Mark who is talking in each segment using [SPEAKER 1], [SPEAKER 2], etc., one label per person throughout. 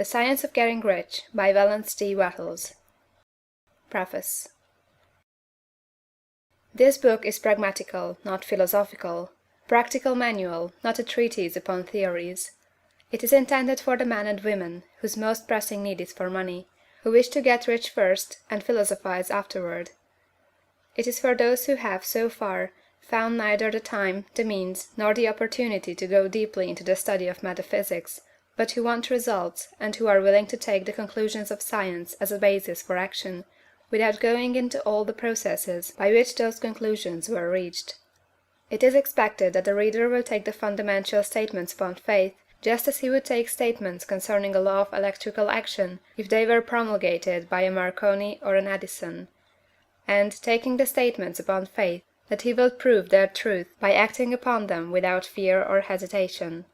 [SPEAKER 1] The Science of Getting Rich by Wallace D. Wattles. Preface. This book is pragmatical, not philosophical; practical manual, not a treatise upon theories. It is intended for the men and women whose most pressing need is for money, who wish to get rich first and philosophize afterward. It is for those who have, so far, found neither the time, the means, nor the opportunity to go deeply into the study of metaphysics, but who want results, and who are willing to take the conclusions of science as a basis for action, without going into all the processes by which those conclusions were reached. It is expected that the reader will take the fundamental statements upon faith, just as he would take statements concerning a law of electrical action if they were promulgated by a Marconi or an Edison; and, taking the statements upon faith, that he will prove their truth by acting upon them without fear or hesitation.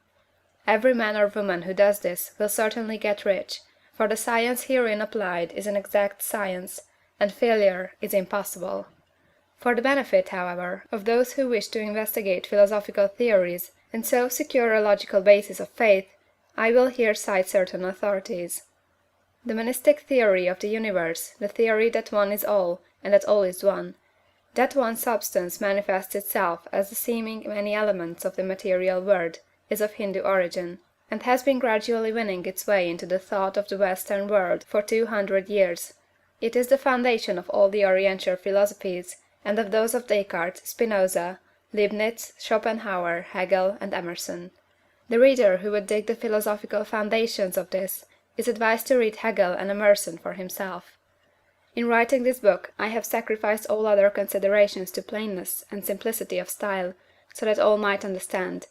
[SPEAKER 1] Every man or woman who does this will certainly get rich, for the science herein applied is an exact science, and failure is impossible. For the benefit, however, of those who wish to investigate philosophical theories, and so secure a logical basis of faith, I will here cite certain authorities. The monistic theory of the universe, the theory that one is all, and that all is one, that one substance manifests itself as the seeming many elements of the material world, is of Hindu origin, and has been gradually winning its way into the thought of the Western world for 200 years. It is the foundation of all the Oriental philosophies, and of those of Descartes, Spinoza, Leibniz, Schopenhauer, Hegel, and Emerson. The reader who would dig the philosophical foundations of this is advised to read Hegel and Emerson for himself. In writing this book I have sacrificed all other considerations to plainness and simplicity of style, so that all might understand.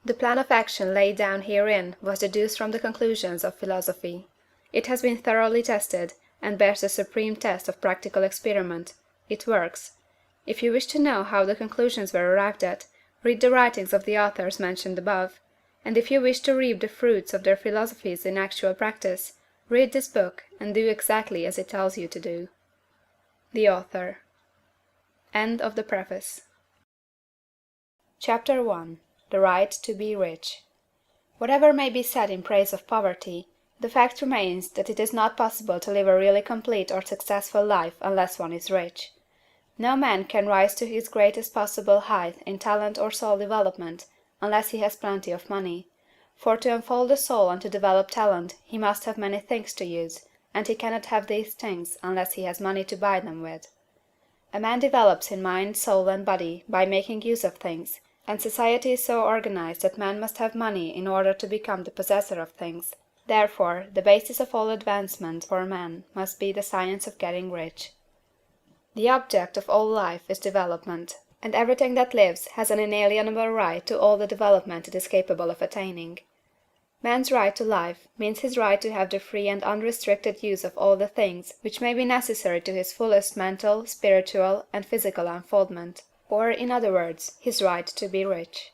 [SPEAKER 1] The plan of action laid down herein was deduced from the conclusions of philosophy. It has been thoroughly tested, and bears the supreme test of practical experiment. It works. If you wish to know how the conclusions were arrived at, read the writings of the authors mentioned above; and if you wish to reap the fruits of their philosophies in actual practice, read this book, and do exactly as it tells you to do. The Author. End of the Preface. Chapter 1. The Right to be Rich. Whatever may be said in praise of poverty, the fact remains that it is not possible to live a really complete or successful life unless one is rich. No man can rise to his greatest possible height in talent or soul development unless he has plenty of money, for to unfold the soul and to develop talent he must have many things to use, and he cannot have these things unless he has money to buy them with. A man develops in mind, soul, and body by making use of things, and society is so organized that man must have money in order to become the possessor of things. Therefore, the basis of all advancement for man must be the science of getting rich. The object of all life is development, and everything that lives has an inalienable right to all the development it is capable of attaining. Man's right to life means his right to have the free and unrestricted use of all the things which may be necessary to his fullest mental, spiritual, and physical unfoldment, or, in other words, his right to be rich.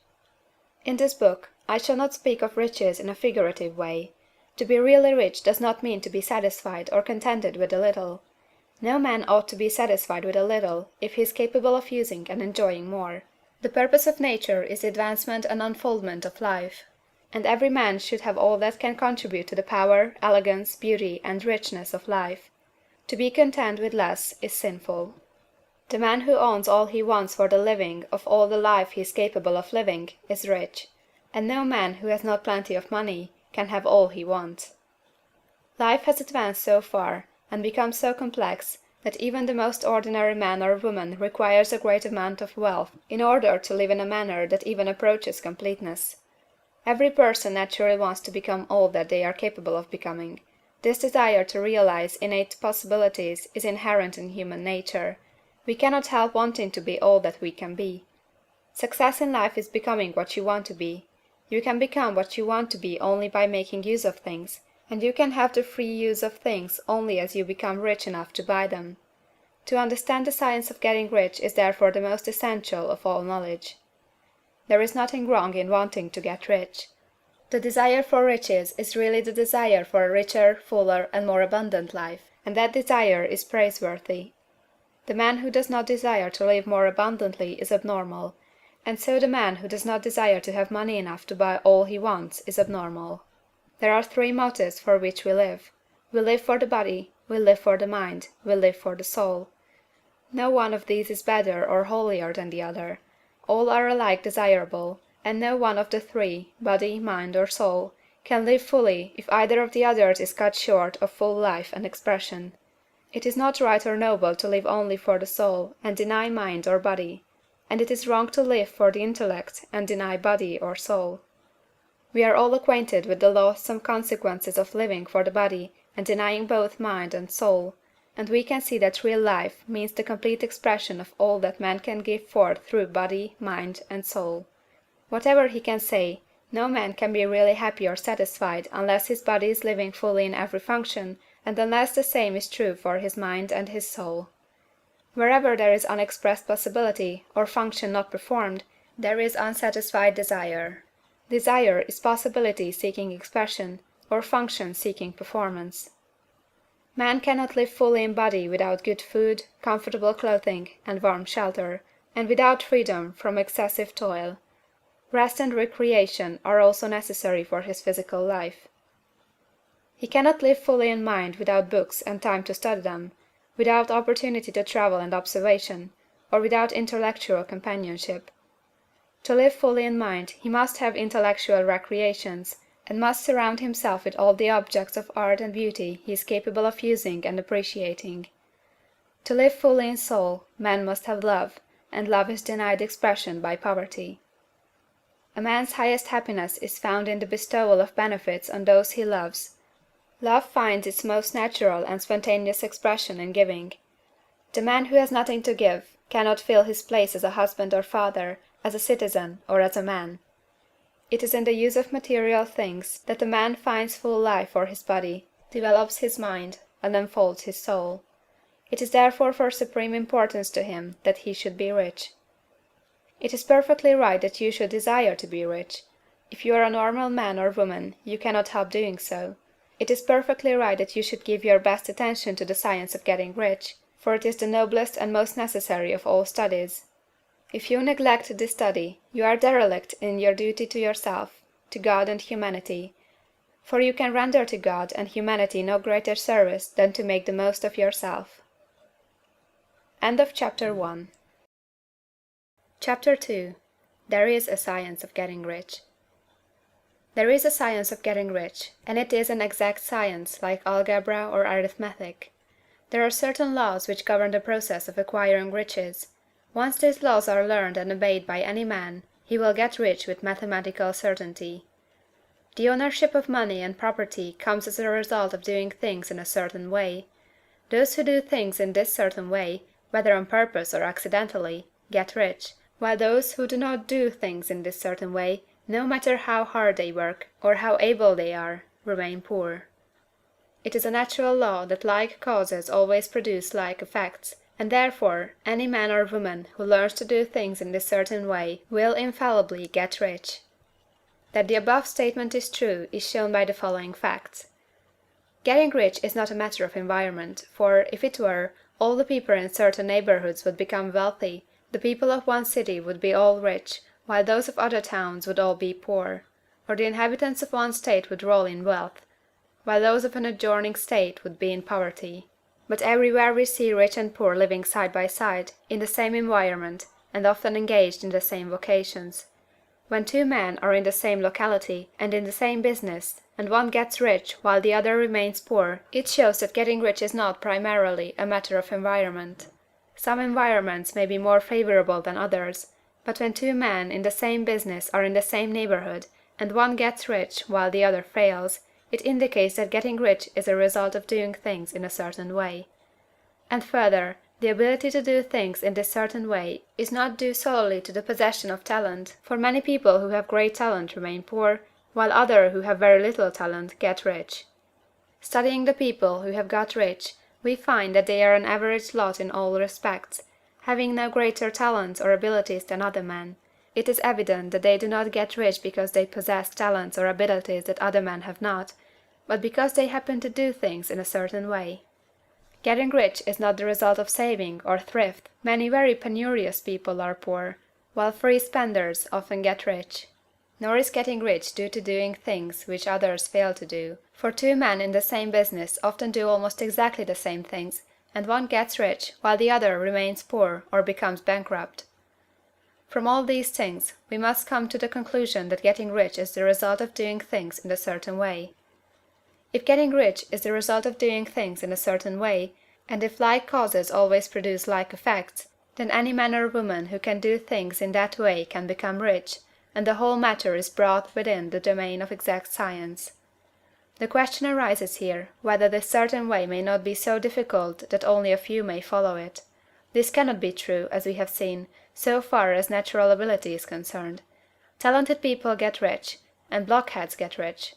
[SPEAKER 1] In this book I shall not speak of riches in a figurative way. To be really rich does not mean to be satisfied or contented with a little. No man ought to be satisfied with a little if he is capable of using and enjoying more. The purpose of nature is the advancement and unfoldment of life, and every man should have all that can contribute to the power, elegance, beauty, and richness of life. To be content with less is sinful. The man who owns all he wants for the living of all the life he is capable of living is rich, and no man who has not plenty of money can have all he wants. Life has advanced so far, and become so complex, that even the most ordinary man or woman requires a great amount of wealth in order to live in a manner that even approaches completeness. Every person naturally wants to become all that they are capable of becoming. This desire to realize innate possibilities is inherent in human nature. We cannot help wanting to be all that we can be. Success in life is becoming what you want to be. You can become what you want to be only by making use of things, and you can have the free use of things only as you become rich enough to buy them. To understand the science of getting rich is therefore the most essential of all knowledge. There is nothing wrong in wanting to get rich. The desire for riches is really the desire for a richer, fuller, and more abundant life, and that desire is praiseworthy. The man who does not desire to live more abundantly is abnormal, and so the man who does not desire to have money enough to buy all he wants is abnormal. There are three motives for which we live. We live for the body, we live for the mind, we live for the soul. No one of these is better or holier than the other. All are alike desirable, and no one of the three, body, mind, or soul, can live fully if either of the others is cut short of full life and expression. It is not right or noble to live only for the soul and deny mind or body, and it is wrong to live for the intellect and deny body or soul. We are all acquainted with the loathsome consequences of living for the body and denying both mind and soul, and we can see that real life means the complete expression of all that man can give forth through body, mind, and soul. Whatever he can say, no man can be really happy or satisfied unless his body is living fully in every function, and unless the same is true for his mind and his soul. Wherever there is unexpressed possibility, or function not performed, there is unsatisfied desire. Desire is possibility seeking expression, or function seeking performance. Man cannot live fully in body without good food, comfortable clothing, and warm shelter, and without freedom from excessive toil. Rest and recreation are also necessary for his physical life. He cannot live fully in mind without books and time to study them, without opportunity to travel and observation, or without intellectual companionship. To live fully in mind he must have intellectual recreations, and must surround himself with all the objects of art and beauty he is capable of using and appreciating. To live fully in soul, man must have love, and love is denied expression by poverty. A man's highest happiness is found in the bestowal of benefits on those he loves. Love finds its most natural and spontaneous expression in giving. The man who has nothing to give cannot fill his place as a husband or father, as a citizen, or as a man. It is in the use of material things that a man finds full life for his body, develops his mind, and unfolds his soul. It is therefore for supreme importance to him that he should be rich. It is perfectly right that you should desire to be rich. If you are a normal man or woman, you cannot help doing so. It is perfectly right that you should give your best attention to the science of getting rich, for it is the noblest and most necessary of all studies. If you neglect this study, you are derelict in your duty to yourself, to God and humanity, for you can render to God and humanity no greater service than to make the most of yourself. End of Chapter 1. Chapter 2. There is a Science of Getting Rich. There is a science of getting rich, and it is an exact science, like algebra or arithmetic. There are certain laws which govern the process of acquiring riches. Once these laws are learned and obeyed by any man, he will get rich with mathematical certainty. The ownership of money and property comes as a result of doing things in a certain way. Those who do things in this certain way, whether on purpose or accidentally, get rich, while those who do not do things in this certain way, no matter how hard they work, or how able they are, remain poor. It is a natural law that like causes always produce like effects, and therefore any man or woman who learns to do things in this certain way will infallibly get rich. That the above statement is true is shown by the following facts. Getting rich is not a matter of environment, for, if it were, all the people in certain neighborhoods would become wealthy, the people of one city would be all rich, while those of other towns would all be poor, or the inhabitants of one state would roll in wealth, while those of an adjoining state would be in poverty. But everywhere we see rich and poor living side by side, in the same environment, and often engaged in the same vocations. When two men are in the same locality, and in the same business, and one gets rich while the other remains poor, it shows that getting rich is not primarily a matter of environment. Some environments may be more favorable than others, but when two men in the same business are in the same neighborhood, and one gets rich while the other fails, it indicates that getting rich is a result of doing things in a certain way. And further, the ability to do things in this certain way is not due solely to the possession of talent, for many people who have great talent remain poor, while others who have very little talent get rich. Studying the people who have got rich, we find that they are an average lot in all respects, having no greater talents or abilities than other men. It is evident that they do not get rich because they possess talents or abilities that other men have not, but because they happen to do things in a certain way. Getting rich is not the result of saving or thrift. Many very penurious people are poor, while free spenders often get rich. nor is getting rich due to doing things which others fail to do, for two men in the same business often do almost exactly the same things, and one gets rich while the other remains poor or becomes bankrupt. From all these things, we must come to the conclusion that getting rich is the result of doing things in a certain way. If getting rich is the result of doing things in a certain way, and if like causes always produce like effects, then any man or woman who can do things in that way can become rich, and the whole matter is brought within the domain of exact science. The question arises here, whether this certain way may not be so difficult that only a few may follow it. This cannot be true, as we have seen, so far as natural ability is concerned. Talented people get rich, and blockheads get rich.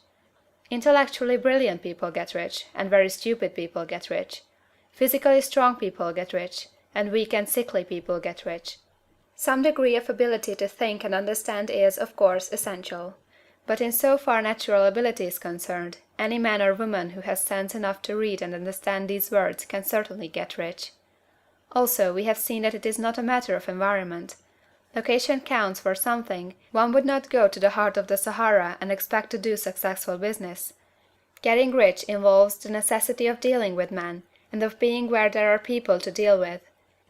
[SPEAKER 1] Intellectually brilliant people get rich, and very stupid people get rich. Physically strong people get rich, and weak and sickly people get rich. Some degree of ability to think and understand is, of course, essential. But in so far natural ability is concerned, any man or woman who has sense enough to read and understand these words can certainly get rich. Also, we have seen that it is not a matter of environment. Location counts for something. One would not go to the heart of the Sahara and expect to do successful business. Getting rich involves the necessity of dealing with men, and of being where there are people to deal with.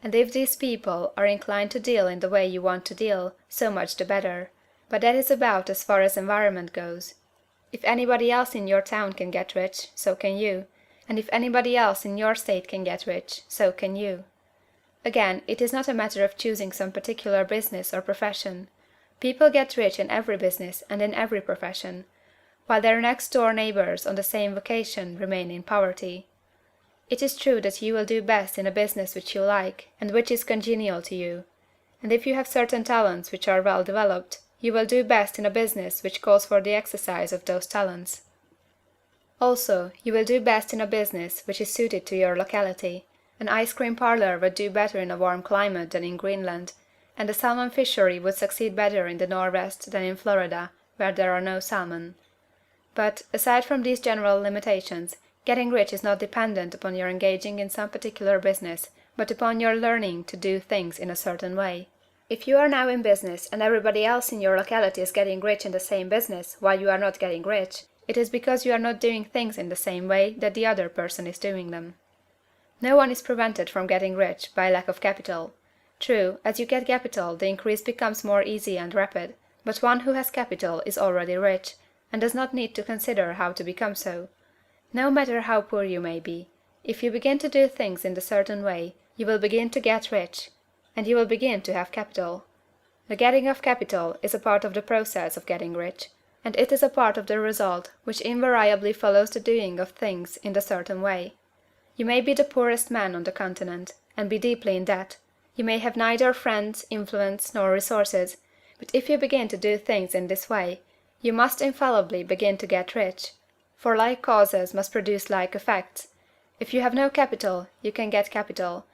[SPEAKER 1] And if these people are inclined to deal in the way you want to deal, so much the better. But that is about as far as environment goes. If anybody else in your town can get rich, so can you. And if anybody else in your state can get rich, so can you. Again, it is not a matter of choosing some particular business or profession. People get rich in every business and in every profession, while their next-door neighbors on the same vocation remain in poverty. It is true that you will do best in a business which you like, and which is congenial to you. And if you have certain talents which are well developed, you will do best in a business which calls for the exercise of those talents. Also, you will do best in a business which is suited to your locality. An ice cream parlor would do better in a warm climate than in Greenland, and a salmon fishery would succeed better in the Northwest than in Florida, where there are no salmon. But, aside from these general limitations, getting rich is not dependent upon your engaging in some particular business, but upon your learning to do things in a certain way. If you are now in business and everybody else in your locality is getting rich in the same business while you are not getting rich, it is because you are not doing things in the same way that the other person is doing them. No one is prevented from getting rich by lack of capital. True, as you get capital, the increase becomes more easy and rapid, but one who has capital is already rich, and does not need to consider how to become so. No matter how poor you may be, if you begin to do things in the certain way, you will begin to get rich, and you will begin to have capital. The getting of capital is a part of the process of getting rich, and it is a part of the result which invariably follows the doing of things in the certain way. You may be the poorest man on the continent, and be deeply in debt. You may have neither friends, influence, nor resources, but if you begin to do things in this way, you must infallibly begin to get rich, for like causes must produce like effects. If you have no capital, you can get capital.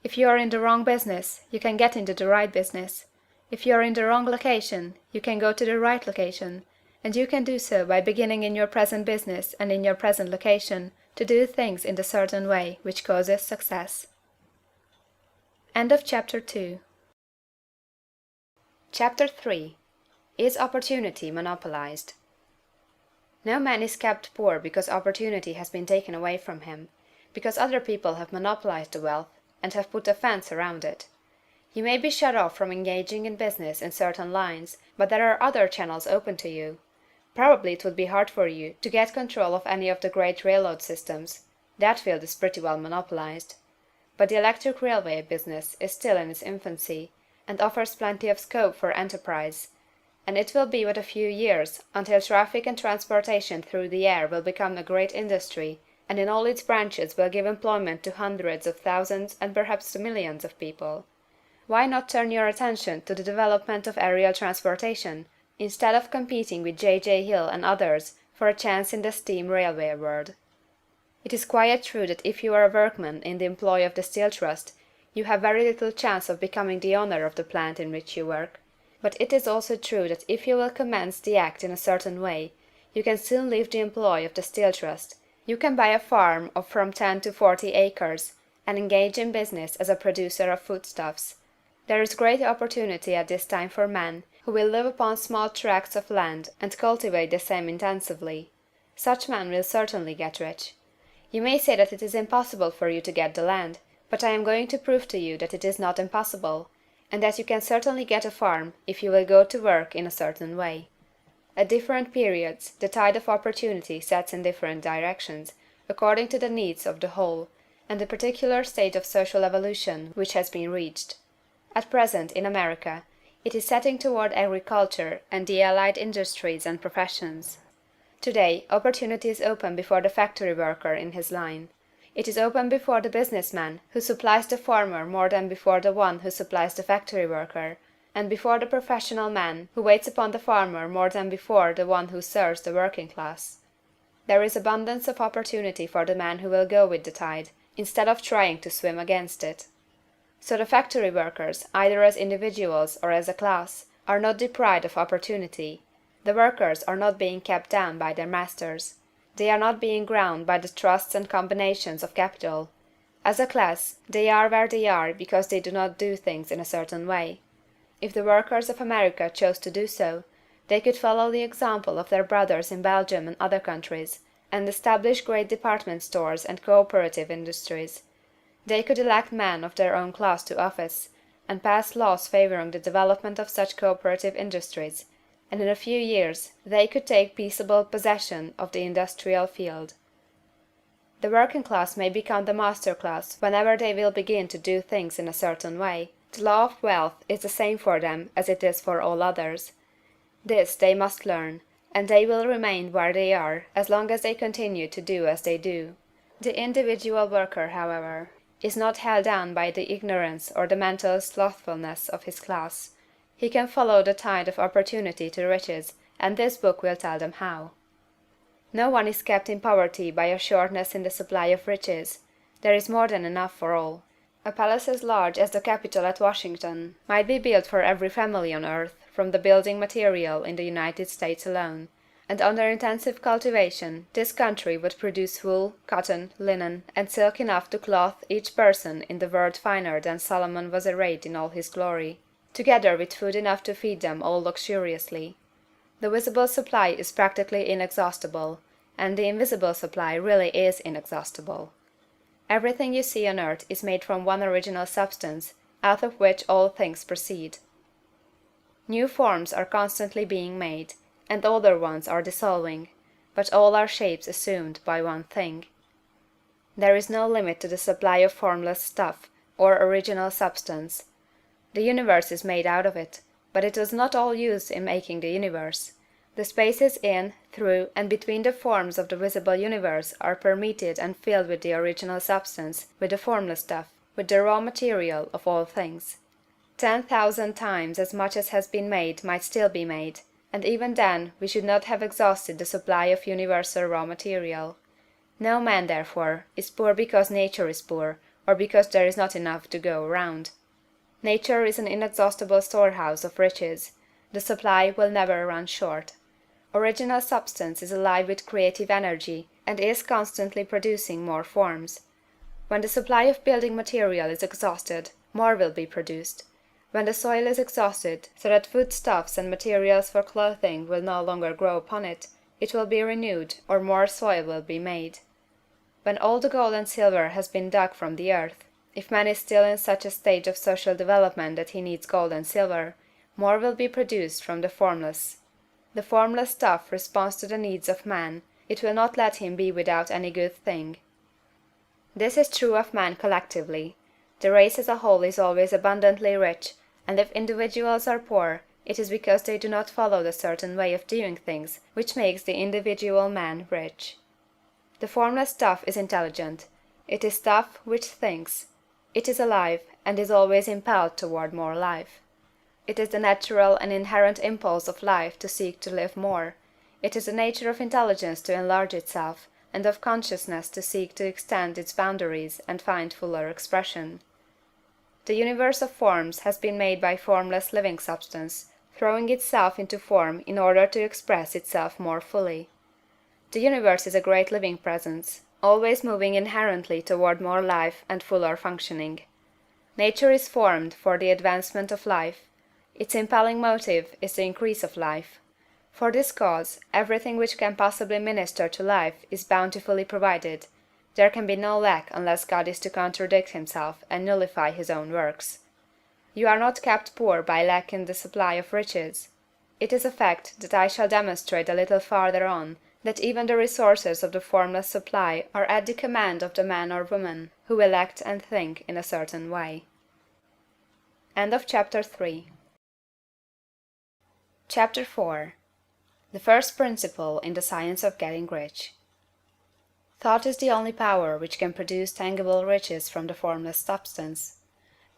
[SPEAKER 1] If you are in the wrong business, you can get into the right business. If you are in the wrong location, you can go to the right location, and you can do so by beginning in your present business and in your present location to do things in the certain way which causes success. End of Chapter 2. Chapter 3. Is opportunity monopolized? No man is kept poor because opportunity has been taken away from him, because other people have monopolized the wealth, and have put a fence around it. You may be shut off from engaging in business in certain lines, but there are other channels open to you. Probably it would be hard for you to get control of any of the great railroad systems. That field is pretty well monopolized. But the electric railway business is still in its infancy, and offers plenty of scope for enterprise, and it will be but a few years until traffic and transportation through the air will become a great industry, and in all its branches will give employment to hundreds of thousands and perhaps to millions of people. Why not turn your attention to the development of aerial transportation, instead of competing with J. Hill and others for a chance in the steam railway world? It is quite true that if you are a workman in the employ of the Steel Trust, you have very little chance of becoming the owner of the plant in which you work. But it is also true that if you will commence the act in a certain way, you can soon leave the employ of the Steel Trust. You can buy a farm of from 10 to 40 acres, and engage in business as a producer of foodstuffs. There is great opportunity at this time for men who will live upon small tracts of land and cultivate the same intensively. Such men will certainly get rich. You may say that it is impossible for you to get the land, but I am going to prove to you that it is not impossible, and that you can certainly get a farm if you will go to work in a certain way. At different periods, the tide of opportunity sets in different directions, according to the needs of the whole, and the particular state of social evolution which has been reached. At present, in America, it is setting toward agriculture and the allied industries and professions. Today, opportunity is open before the factory worker in his line. It is open before the businessman who supplies the farmer more than before the one who supplies the factory worker, and before the professional man who waits upon the farmer more than before the one who serves the working class. There is abundance of opportunity for the man who will go with the tide, instead of trying to swim against it. So the factory workers, either as individuals or as a class, are not deprived of opportunity. The workers are not being kept down by their masters. They are not being ground by the trusts and combinations of capital. As a class, they are where they are because they do not do things in a certain way. If the workers of America chose to do so, they could follow the example of their brothers in Belgium and other countries, and establish great department stores and cooperative industries. They could elect men of their own class to office, and pass laws favoring the development of such cooperative industries, and in a few years they could take peaceable possession of the industrial field. The working class may become the master class whenever they will begin to do things in a certain way. The law of wealth is the same for them as it is for all others. This they must learn, and they will remain where they are as long as they continue to do as they do. The individual worker, however, is not held down by the ignorance or the mental slothfulness of his class. He can follow the tide of opportunity to riches, and this book will tell them how. No one is kept in poverty by a shortness in the supply of riches. There is more than enough for all. A palace as large as the Capitol at Washington might be built for every family on earth from the building material in the United States alone, and under intensive cultivation this country would produce wool, cotton, linen, and silk enough to clothe each person in the world finer than Solomon was arrayed in all his glory, together with food enough to feed them all luxuriously. The visible supply is practically inexhaustible, and the invisible supply really is inexhaustible. Everything you see on earth is made from one original substance, out of which all things proceed. New forms are constantly being made, and older ones are dissolving, but all are shapes assumed by one thing. There is no limit to the supply of formless stuff, or original substance. The universe is made out of it, but it was not all used in making the universe. The spaces in, through, and between the forms of the visible universe are permeated and filled with the original substance, with the formless stuff, with the raw material of all things. 10,000 times as much as has been made might still be made, and even then we should not have exhausted the supply of universal raw material. No man, therefore, is poor because nature is poor, or because there is not enough to go around. Nature is an inexhaustible storehouse of riches. The supply will never run short. Original substance is alive with creative energy, and is constantly producing more forms. When the supply of building material is exhausted, more will be produced. When the soil is exhausted, so that foodstuffs and materials for clothing will no longer grow upon it, it will be renewed, or more soil will be made. When all the gold and silver has been dug from the earth, if man is still in such a stage of social development that he needs gold and silver, more will be produced from the formless. The formless stuff responds to the needs of man, it will not let him be without any good thing. This is true of man collectively. The race as a whole is always abundantly rich, and if individuals are poor, it is because they do not follow the certain way of doing things which makes the individual man rich. The formless stuff is intelligent. It is stuff which thinks. It is alive, and is always impelled toward more life. It is the natural and inherent impulse of life to seek to live more. It is the nature of intelligence to enlarge itself, and of consciousness to seek to extend its boundaries and find fuller expression. The universe of forms has been made by formless living substance, throwing itself into form in order to express itself more fully. The universe is a great living presence, always moving inherently toward more life and fuller functioning. Nature is formed for the advancement of life. Its impelling motive is the increase of life. For this cause, everything which can possibly minister to life is bountifully provided. There can be no lack unless God is to contradict himself and nullify his own works. You are not kept poor by lack in the supply of riches. It is a fact that I shall demonstrate a little farther on, that even the resources of the formless supply are at the command of the man or woman who will act and think in a certain way. Chapter 4. The first principle in the science of getting rich. Thought is the only power which can produce tangible riches from the formless substance.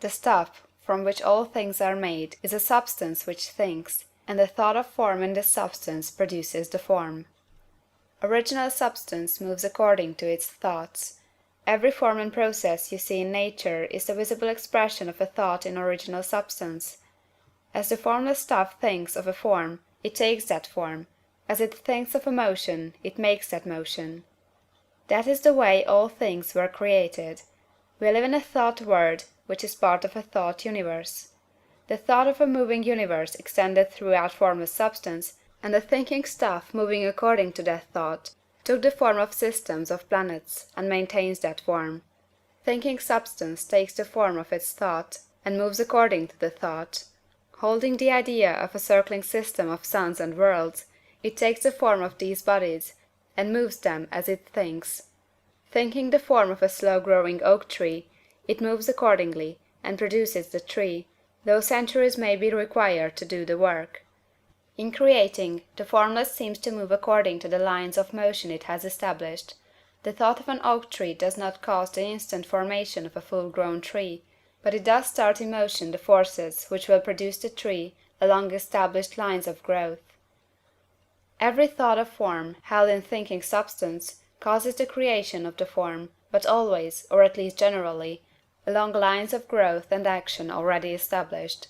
[SPEAKER 1] The stuff from which all things are made is a substance which thinks, and the thought of form in this substance produces the form. Original substance moves according to its thoughts. Every form and process you see in nature is the visible expression of a thought in original substance. As the formless stuff thinks of a form, it takes that form; as it thinks of a motion, it makes that motion. That is the way all things were created. We live in a thought world, which is part of a thought universe. The thought of a moving universe extended throughout formless substance, and the thinking stuff moving according to that thought took the form of systems of planets, and maintains that form. Thinking substance takes the form of its thought, and moves according to the thought. Holding the idea of a circling system of suns and worlds, it takes the form of these bodies, and moves them as it thinks. Thinking the form of a slow-growing oak tree, it moves accordingly, and produces the tree, though centuries may be required to do the work. In creating, the formless seems to move according to the lines of motion it has established. The thought of an oak tree does not cause the instant formation of a full-grown tree, but it does start in motion the forces which will produce the tree along established lines of growth. Every thought of form, held in thinking substance, causes the creation of the form, but always, or at least generally, along lines of growth and action already established.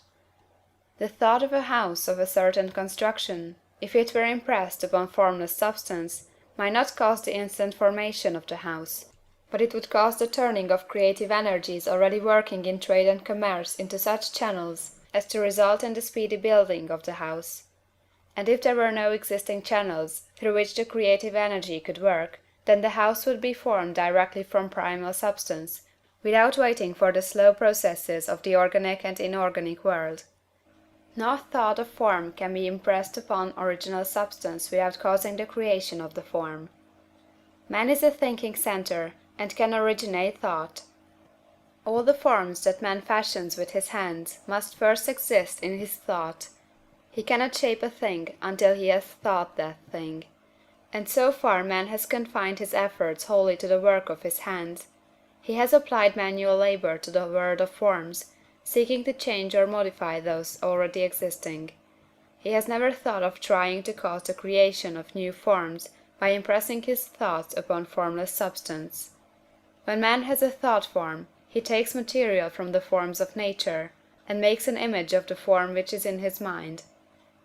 [SPEAKER 1] The thought of a house of a certain construction, if it were impressed upon formless substance, might not cause the instant formation of the house, but it would cause the turning of creative energies already working in trade and commerce into such channels as to result in the speedy building of the house. And if there were no existing channels through which the creative energy could work, then the house would be formed directly from primal substance, without waiting for the slow processes of the organic and inorganic world. No thought of form can be impressed upon original substance without causing the creation of the form. Man is a thinking centre, and can originate thought. All the forms that man fashions with his hands must first exist in his thought. He cannot shape a thing until he has thought that thing. And so far man has confined his efforts wholly to the work of his hands. He has applied manual labour to the world of forms, seeking to change or modify those already existing. He has never thought of trying to cause the creation of new forms by impressing his thoughts upon formless substance. When man has a thought form, he takes material from the forms of nature, and makes an image of the form which is in his mind.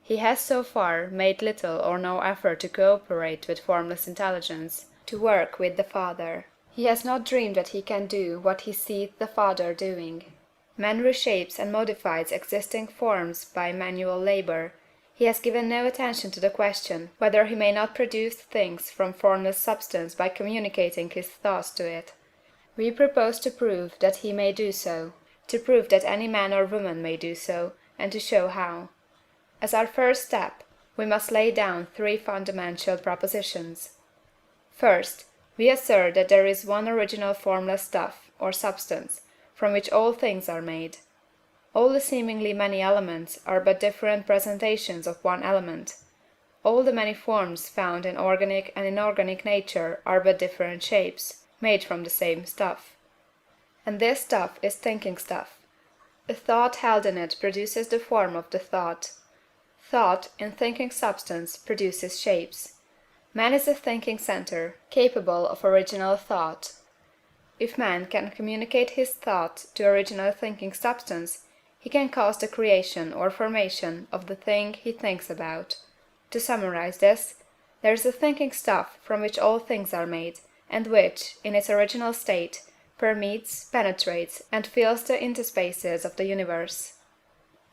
[SPEAKER 1] He has so far made little or no effort to cooperate with formless intelligence, to work with the Father. He has not dreamed that he can do what he seeth the Father doing. Man reshapes and modifies existing forms by manual labor. He has given no attention to the question whether he may not produce things from formless substance by communicating his thoughts to it. We propose to prove that he may do so, to prove that any man or woman may do so, and to show how. As our first step, we must lay down three fundamental propositions. First, we assert that there is one original formless stuff, or substance, from which all things are made. All the seemingly many elements are but different presentations of one element. All the many forms found in organic and inorganic nature are but different shapes, made from the same stuff. And this stuff is thinking stuff. A thought held in it produces the form of the thought. Thought, in thinking substance, produces shapes. Man is a thinking centre, capable of original thought. If man can communicate his thought to original thinking substance, he can cause the creation or formation of the thing he thinks about. To summarize this, there is a thinking stuff from which all things are made, and which, in its original state, permeates, penetrates, and fills the interspaces of the universe.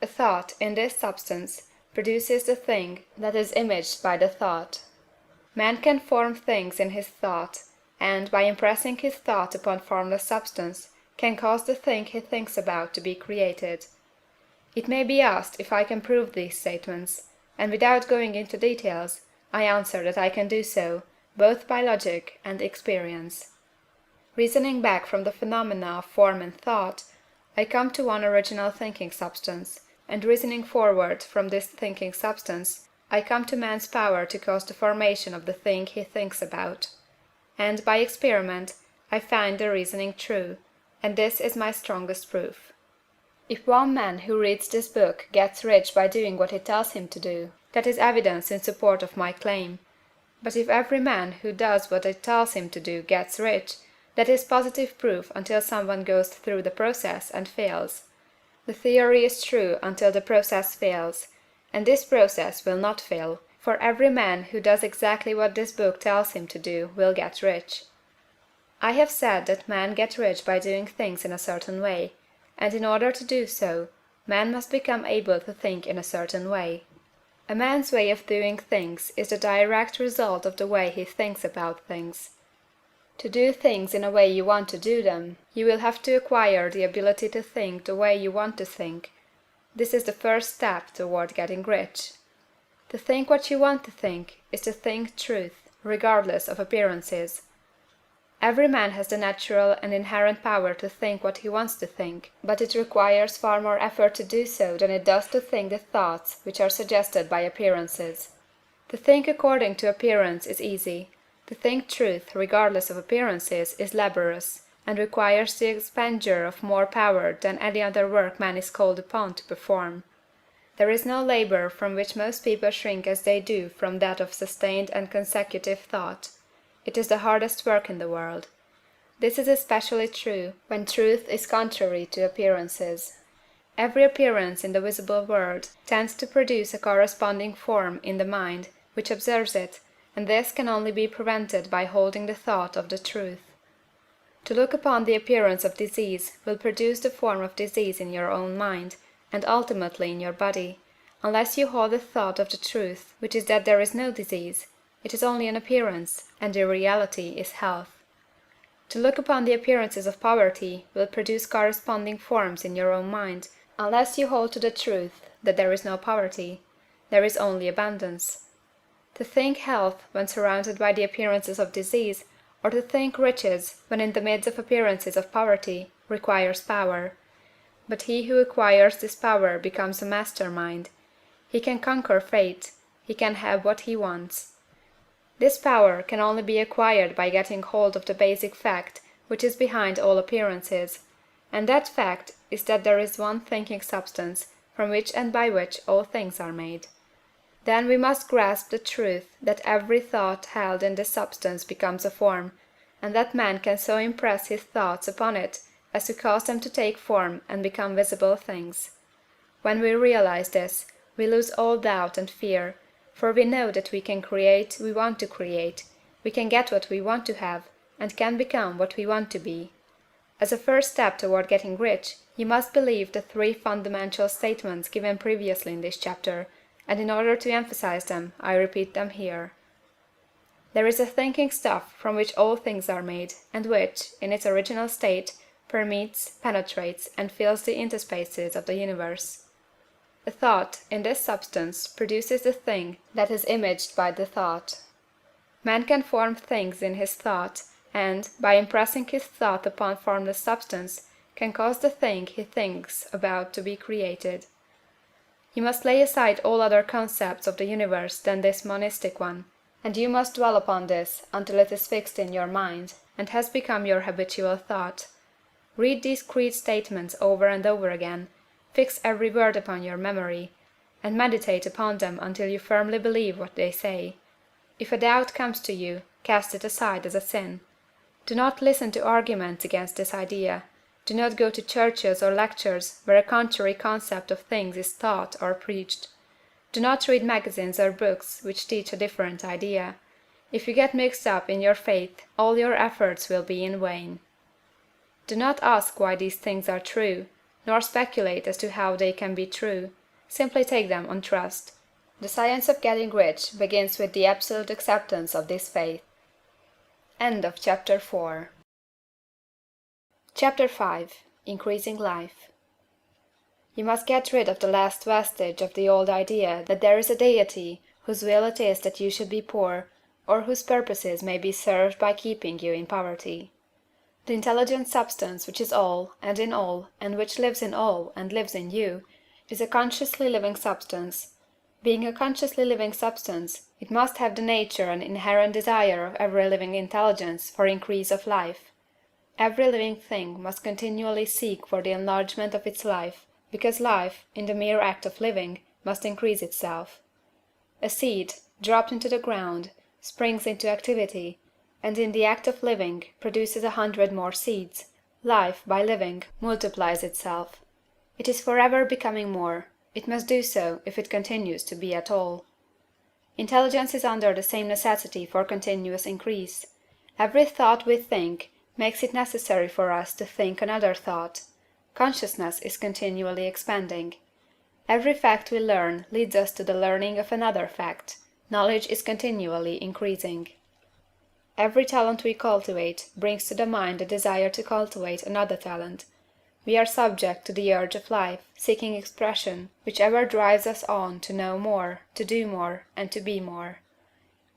[SPEAKER 1] A thought, in this substance, produces the thing that is imaged by the thought. Man can form things in his thought, and, by impressing his thought upon formless substance, can cause the thing he thinks about to be created. It may be asked if I can prove these statements, and without going into details, I answer that I can do so, both by logic and experience. Reasoning back from the phenomena of form and thought, I come to one original thinking substance, and reasoning forward from this thinking substance, I come to man's power to cause the formation of the thing he thinks about. And, by experiment, I find the reasoning true, and this is my strongest proof. If one man who reads this book gets rich by doing what it tells him to do, that is evidence in support of my claim. But if every man who does what it tells him to do gets rich, that is positive proof until someone goes through the process and fails. The theory is true until the process fails, and this process will not fail, for every man who does exactly what this book tells him to do will get rich. I have said that men get rich by doing things in a certain way, and in order to do so, man must become able to think in a certain way. A man's way of doing things is the direct result of the way he thinks about things. To do things in a way you want to do them, you will have to acquire the ability to think the way you want to think. This is the first step toward getting rich. To think what you want to think is to think truth, regardless of appearances. Every man has the natural and inherent power to think what he wants to think, but it requires far more effort to do so than it does to think the thoughts which are suggested by appearances. To think according to appearance is easy. To think truth, regardless of appearances, is laborious, and requires the expenditure of more power than any other work man is called upon to perform. There is no labor from which most people shrink as they do from that of sustained and consecutive thought. It is the hardest work in the world. This is especially true when truth is contrary to appearances. Every appearance in the visible world tends to produce a corresponding form in the mind which observes it, and this can only be prevented by holding the thought of the truth. To look upon the appearance of disease will produce the form of disease in your own mind, and ultimately in your body, unless you hold the thought of the truth, which is that there is no disease. It is only an appearance, and the reality is health. To look upon the appearances of poverty will produce corresponding forms in your own mind, unless you hold to the truth that there is no poverty. There is only abundance. To think health when surrounded by the appearances of disease, or to think riches when in the midst of appearances of poverty, requires power. But he who acquires this power becomes a master mind. He can conquer fate. He can have what he wants. This power can only be acquired by getting hold of the basic fact which is behind all appearances, and that fact is that there is one thinking substance from which and by which all things are made. Then we must grasp the truth that every thought held in this substance becomes a form, and that man can so impress his thoughts upon it as to cause them to take form and become visible things. When we realize this, we lose all doubt and fear, for we know that we can create we want to create, we can get what we want to have, and can become what we want to be. As a first step toward getting rich, you must believe the three fundamental statements given previously in this chapter, and in order to emphasize them, I repeat them here. There is a thinking stuff from which all things are made, and which, in its original state, permeates, penetrates, and fills the interspaces of the universe. A thought, in this substance, produces the thing that is imaged by the thought. Man can form things in his thought, and, by impressing his thought upon formless substance, can cause the thing he thinks about to be created. You must lay aside all other concepts of the universe than this monistic one, and you must dwell upon this until it is fixed in your mind, and has become your habitual thought. Read these creed statements over and over again, fix every word upon your memory, and meditate upon them until you firmly believe what they say. If a doubt comes to you, cast it aside as a sin. Do not listen to arguments against this idea. Do not go to churches or lectures where a contrary concept of things is taught or preached. Do not read magazines or books which teach a different idea. If you get mixed up in your faith, all your efforts will be in vain. Do not ask why these things are true. nor speculate as to how they can be true. Simply take them on trust. The science of getting rich begins with the absolute acceptance of this faith. End of Chapter 4. Chapter 5. Increasing Life. You must get rid of the last vestige of the old idea that there is a deity whose will it is that you should be poor, or whose purposes may be served by keeping you in poverty. The intelligent substance which is all, and in all, and which lives in all, and lives in you, is a consciously living substance. Being a consciously living substance, it must have the nature and inherent desire of every living intelligence for increase of life. Every living thing must continually seek for the enlargement of its life, because life, in the mere act of living, must increase itself. A seed, dropped into the ground, springs into activity, and in the act of living produces 100 more seeds. Life, by living, multiplies itself. It is forever becoming more. It must do so if it continues to be at all. Intelligence is under the same necessity for continuous increase. Every thought we think makes it necessary for us to think another thought. Consciousness is continually expanding. Every fact we learn leads us to the learning of another fact. Knowledge is continually increasing. Every talent we cultivate brings to the mind the desire to cultivate another talent. We are subject to the urge of life, seeking expression, which ever drives us on to know more, to do more, and to be more.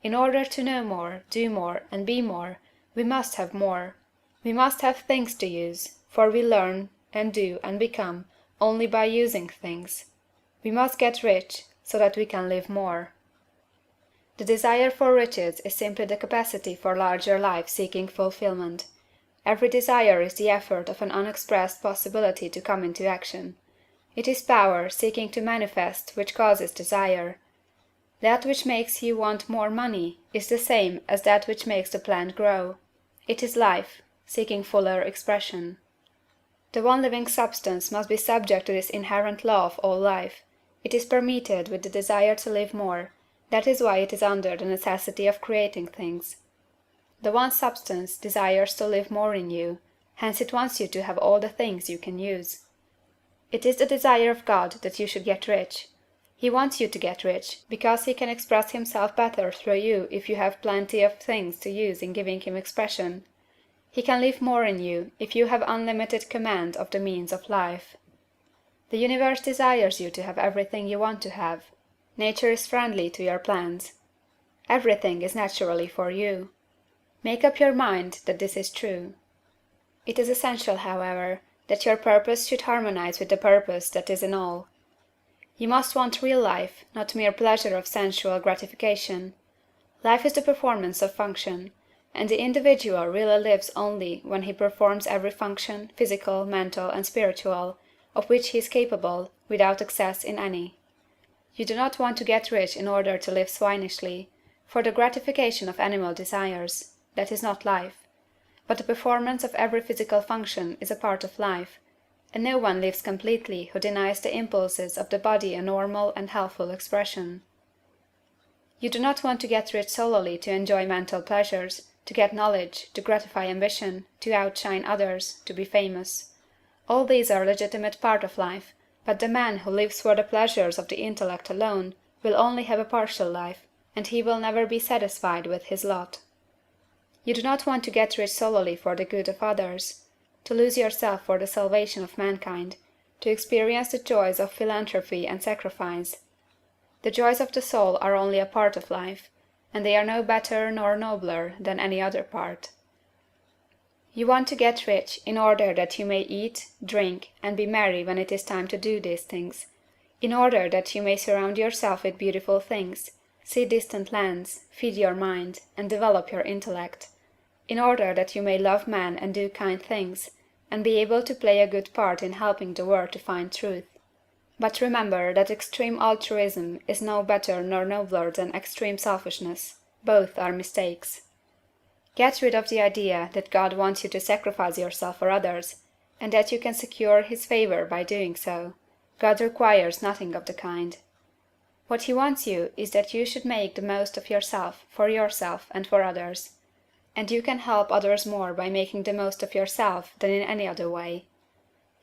[SPEAKER 1] In order to know more, do more, and be more, we must have more. We must have things to use, for we learn, and do, and become, only by using things. We must get rich, so that we can live more. The desire for riches is simply the capacity for larger life seeking fulfillment. Every desire is the effort of an unexpressed possibility to come into action. It is power seeking to manifest which causes desire. That which makes you want more money is the same as that which makes the plant grow. It is life, seeking fuller expression. The one living substance must be subject to this inherent law of all life. It is permeated with the desire to live more. That is why it is under the necessity of creating things. The one substance desires to live more in you, hence it wants you to have all the things you can use. It is the desire of God that you should get rich. He wants you to get rich, because he can express himself better through you if you have plenty of things to use in giving him expression. He can live more in you if you have unlimited command of the means of life. The universe desires you to have everything you want to have. Nature is friendly to your plans. Everything is naturally for you. Make up your mind that this is true. It is essential, however, that your purpose should harmonize with the purpose that is in all. You must want real life, not mere pleasure of sensual gratification. Life is the performance of function, and the individual really lives only when he performs every function, physical, mental, and spiritual, of which he is capable, without excess in any. You do not want to get rich in order to live swinishly, for the gratification of animal desires. That is not life. But the performance of every physical function is a part of life, and no one lives completely who denies the impulses of the body a normal and healthful expression. You do not want to get rich solely to enjoy mental pleasures, to get knowledge, to gratify ambition, to outshine others, to be famous. All these are a legitimate part of life, but the man who lives for the pleasures of the intellect alone will only have a partial life, and he will never be satisfied with his lot. You do not want to get rich solely for the good of others, to lose yourself for the salvation of mankind, to experience the joys of philanthropy and sacrifice. The joys of the soul are only a part of life, and they are no better nor nobler than any other part. You want to get rich in order that you may eat, drink, and be merry when it is time to do these things, in order that you may surround yourself with beautiful things, see distant lands, feed your mind, and develop your intellect, in order that you may love man and do kind things, and be able to play a good part in helping the world to find truth. But remember that extreme altruism is no better nor nobler than extreme selfishness. Both are mistakes. Get rid of the idea that God wants you to sacrifice yourself for others, and that you can secure his favor by doing so. God requires nothing of the kind. What he wants you is that you should make the most of yourself, and for others. And you can help others more by making the most of yourself than in any other way.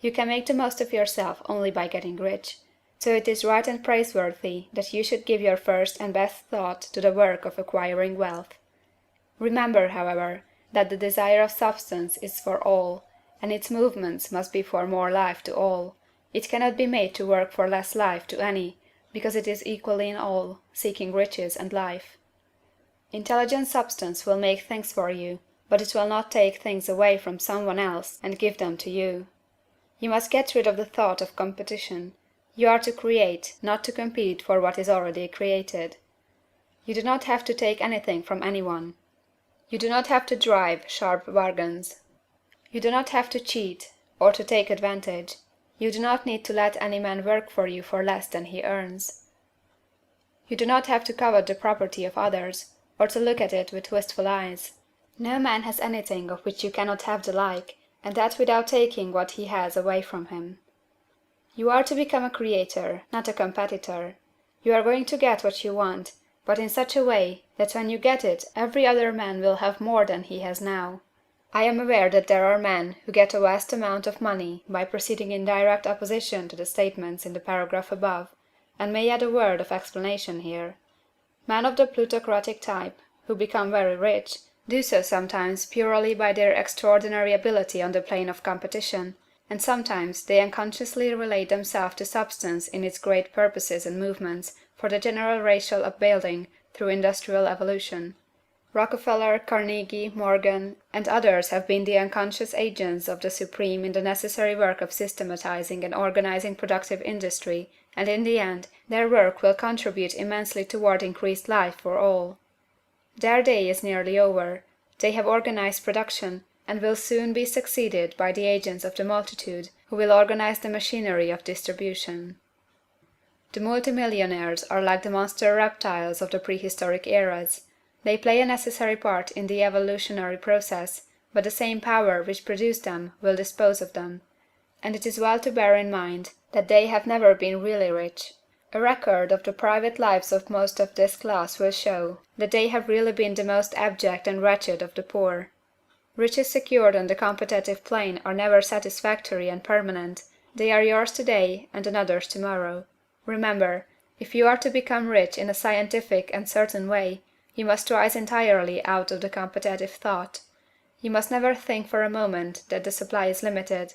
[SPEAKER 1] You can make the most of yourself only by getting rich. So it is right and praiseworthy that you should give your first and best thought to the work of acquiring wealth. Remember, however, that the desire of substance is for all, and its movements must be for more life to all. It cannot be made to work for less life to any, because it is equally in all, seeking riches and life. Intelligent substance will make things for you, but it will not take things away from some one else and give them to you. You must get rid of the thought of competition. You are to create, not to compete for what is already created. You do not have to take anything from anyone. You do not have to drive sharp bargains. You do not have to cheat, or to take advantage. You do not need to let any man work for you for less than he earns. You do not have to covet the property of others, or to look at it with wistful eyes. No man has anything of which you cannot have the like, and that without taking what he has away from him. You are to become a creator, not a competitor. You are going to get what you want, but in such a way that when you get it every other man will have more than he has now. I am aware that there are men who get a vast amount of money by proceeding in direct opposition to the statements in the paragraph above, and may add a word of explanation here. Men of the plutocratic type, who become very rich, do so sometimes purely by their extraordinary ability on the plane of competition, and sometimes they unconsciously relate themselves to substance in its great purposes and movements for the general racial upbuilding through industrial evolution. Rockefeller, Carnegie, Morgan, and others have been the unconscious agents of the Supreme in the necessary work of systematizing and organizing productive industry, and in the end, their work will contribute immensely toward increased life for all. Their day is nearly over. They have organized production, and will soon be succeeded by the agents of the multitude, who will organize the machinery of distribution. The multimillionaires are like the monster reptiles of the prehistoric eras. They play a necessary part in the evolutionary process, but the same power which produced them will dispose of them. And it is well to bear in mind that they have never been really rich. A record of the private lives of most of this class will show that they have really been the most abject and wretched of the poor. Riches secured on the competitive plane are never satisfactory and permanent. They are yours today and another's tomorrow. Remember, if you are to become rich in a scientific and certain way, you must rise entirely out of the competitive thought. You must never think for a moment that the supply is limited.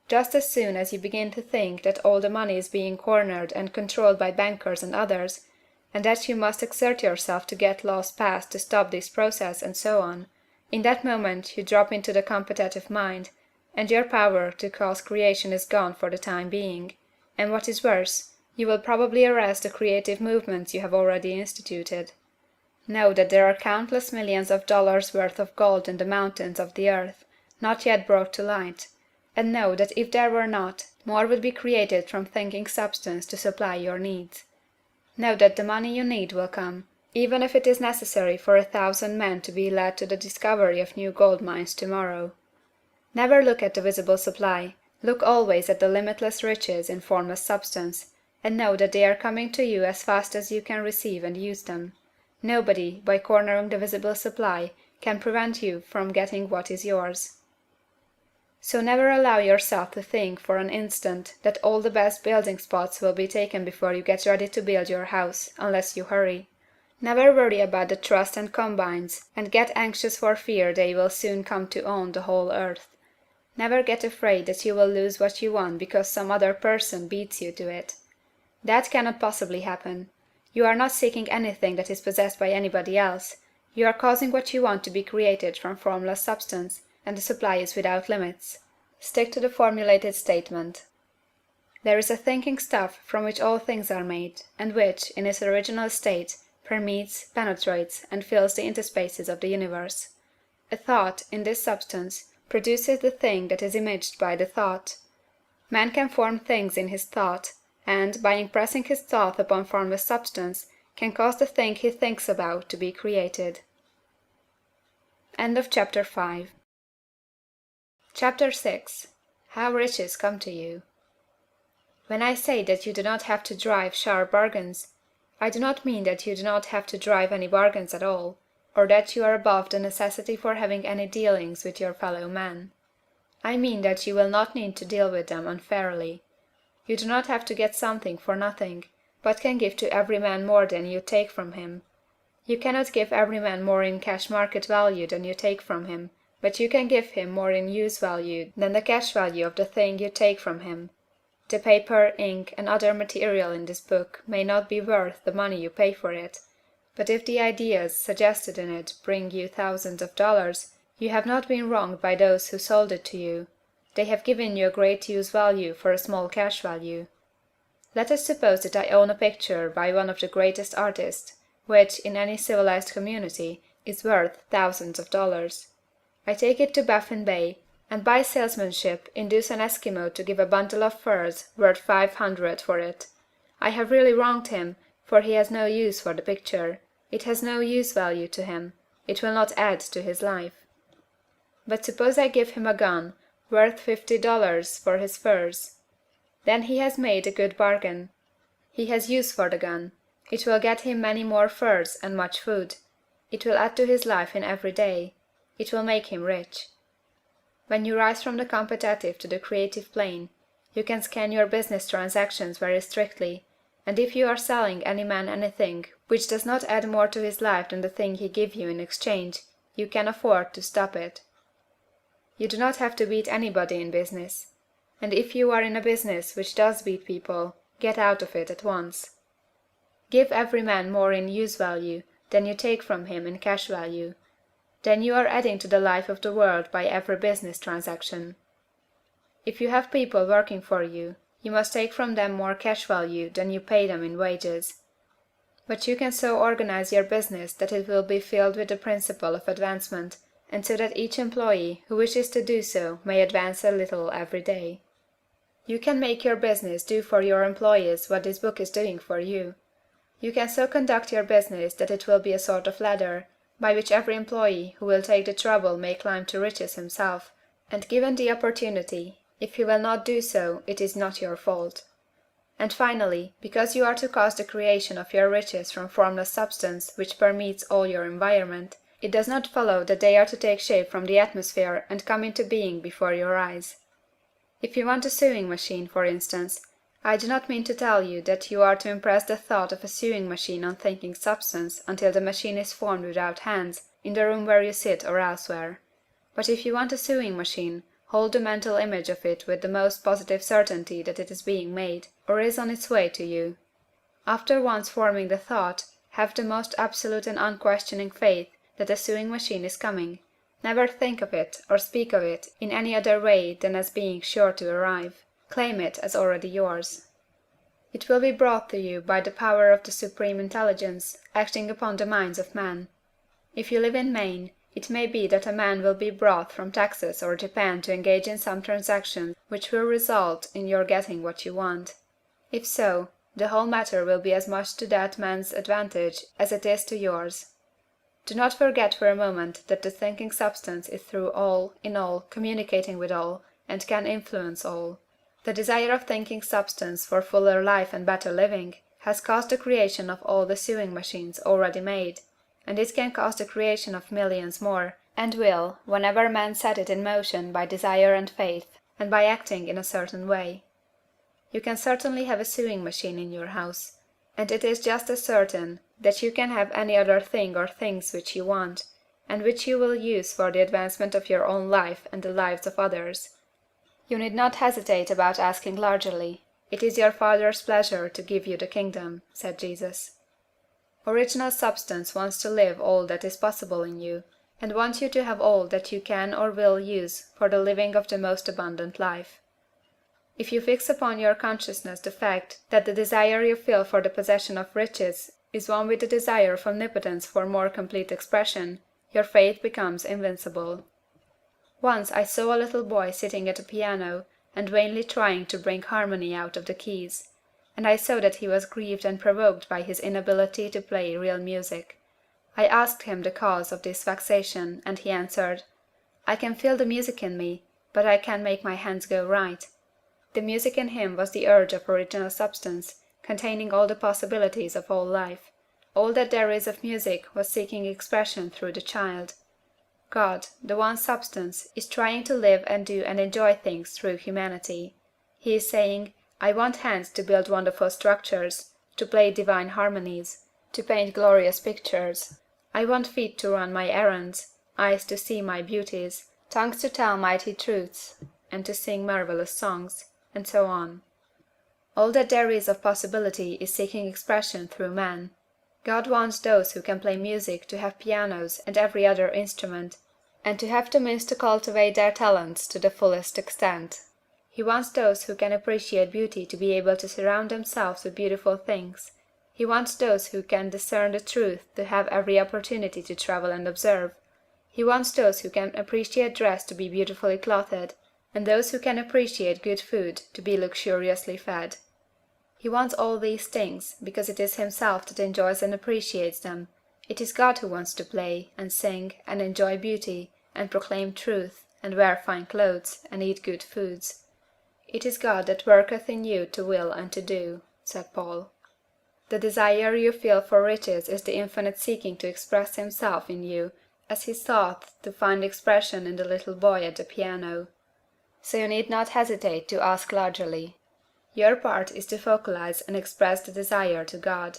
[SPEAKER 1] Just as soon as you begin to think that all the money is being cornered and controlled by bankers and others, and that you must exert yourself to get laws passed to stop this process and so on, in that moment you drop into the competitive mind, and your power to cause creation is gone for the time being, and what is worse, you will probably arrest the creative movements you have already instituted. Know that there are countless millions of dollars worth of gold in the mountains of the earth, not yet brought to light, and know that if there were not, more would be created from thinking substance to supply your needs. Know that the money you need will come, even if it is necessary for 1,000 men to be led to the discovery of new gold mines tomorrow. Never look at the visible supply, look always at the limitless riches in formless substance, and know that they are coming to you as fast as you can receive and use them. Nobody, by cornering the visible supply, can prevent you from getting what is yours. So never allow yourself to think for an instant that all the best building spots will be taken before you get ready to build your house, unless you hurry. Never worry about the trusts and combines, and get anxious for fear they will soon come to own the whole earth. Never get afraid that you will lose what you want because some other person beats you to it. That cannot possibly happen. You are not seeking anything that is possessed by anybody else. You are causing what you want to be created from formless substance, and the supply is without limits. Stick to the formulated statement. There is a thinking stuff from which all things are made, and which, in its original state, permeates, penetrates, and fills the interspaces of the universe. A thought, in this substance, produces the thing that is imaged by the thought. Man can form things in his thought, and, by impressing his thought upon formless substance, can cause the thing he thinks about to be created. End of Chapter 5. Chapter 6. How Riches Come to You. When I say that you do not have to drive sharp bargains, I do not mean that you do not have to drive any bargains at all, or that you are above the necessity for having any dealings with your fellow men. I mean that you will not need to deal with them unfairly. You do not have to get something for nothing, but can give to every man more than you take from him. You cannot give every man more in cash market value than you take from him, but you can give him more in use value than the cash value of the thing you take from him. The paper, ink, and other material in this book may not be worth the money you pay for it, but if the ideas suggested in it bring you thousands of dollars, you have not been wronged by those who sold it to you. They have given you a great use value for a small cash value. Let us suppose that I own a picture by one of the greatest artists, which, in any civilized community, is worth thousands of dollars. I take it to Baffin Bay, and by salesmanship induce an Eskimo to give a bundle of furs worth 500 for it. I have really wronged him, for he has no use for the picture. It has no use value to him. It will not add to his life. But suppose I give him a gun, worth $50 for his furs. Then he has made a good bargain. He has use for the gun. It will get him many more furs and much food. It will add to his life in every day. It will make him rich. When you rise from the competitive to the creative plane, you can scan your business transactions very strictly, and if you are selling any man anything which does not add more to his life than the thing he gives you in exchange, you can afford to stop it. You do not have to beat anybody in business. And if you are in a business which does beat people, get out of it at once. Give every man more in use value than you take from him in cash value. Then you are adding to the life of the world by every business transaction. If you have people working for you, you must take from them more cash value than you pay them in wages. But you can so organize your business that it will be filled with the principle of advancement, and so that each employee who wishes to do so may advance a little every day. You can make your business do for your employees what this book is doing for you. You can so conduct your business that it will be a sort of ladder, by which every employee who will take the trouble may climb to riches himself, and given the opportunity, if he will not do so, it is not your fault. And finally, because you are to cause the creation of your riches from formless substance which permeates all your environment, it does not follow that they are to take shape from the atmosphere and come into being before your eyes. If you want a sewing machine, for instance, I do not mean to tell you that you are to impress the thought of a sewing machine on thinking substance until the machine is formed without hands, in the room where you sit or elsewhere. But if you want a sewing machine, hold the mental image of it with the most positive certainty that it is being made, or is on its way to you. After once forming the thought, have the most absolute and unquestioning faith that a sewing machine is coming. Never think of it or speak of it in any other way than as being sure to arrive. Claim it as already yours. It will be brought to you by the power of the Supreme Intelligence acting upon the minds of men. If you live in Maine, it may be that a man will be brought from Texas or Japan to engage in some transaction which will result in your getting what you want. If so, the whole matter will be as much to that man's advantage as it is to yours. Do not forget for a moment that the thinking substance is through all, in all, communicating with all, and can influence all. The desire of thinking substance for fuller life and better living has caused the creation of all the sewing machines already made, and it can cause the creation of millions more, and will, whenever men set it in motion by desire and faith, and by acting in a certain way. You can certainly have a sewing machine in your house, and it is just as certain that you can have any other thing or things which you want, and which you will use for the advancement of your own life and the lives of others. You need not hesitate about asking largely. It is your Father's pleasure to give you the kingdom, said Jesus. Original substance wants to live all that is possible in you, and wants you to have all that you can or will use for the living of the most abundant life. If you fix upon your consciousness the fact that the desire you feel for the possession of riches is one with the desire of omnipotence for more complete expression, your faith becomes invincible. Once I saw a little boy sitting at a piano and vainly trying to bring harmony out of the keys, and I saw that he was grieved and provoked by his inability to play real music. I asked him the cause of this vexation, and he answered, "I can feel the music in me, but I can't make my hands go right." The music in him was the urge of original substance, containing all the possibilities of all life. All that there is of music was seeking expression through the child. God, the one substance, is trying to live and do and enjoy things through humanity. He is saying, I want hands to build wonderful structures, to play divine harmonies, to paint glorious pictures. I want feet to run my errands, eyes to see my beauties, tongues to tell mighty truths, and to sing marvelous songs, and so on. All that there is of possibility is seeking expression through man. God wants those who can play music to have pianos and every other instrument, and to have the means to cultivate their talents to the fullest extent. He wants those who can appreciate beauty to be able to surround themselves with beautiful things. He wants those who can discern the truth to have every opportunity to travel and observe. He wants those who can appreciate dress to be beautifully clothed, and those who can appreciate good food to be luxuriously fed. He wants all these things, because it is himself that enjoys and appreciates them. It is God who wants to play, and sing, and enjoy beauty, and proclaim truth, and wear fine clothes, and eat good foods. It is God that worketh in you to will and to do, said Paul. The desire you feel for riches is the infinite seeking to express himself in you, as he sought to find expression in the little boy at the piano. So you need not hesitate to ask largely. Your part is to focalize and express the desire to God.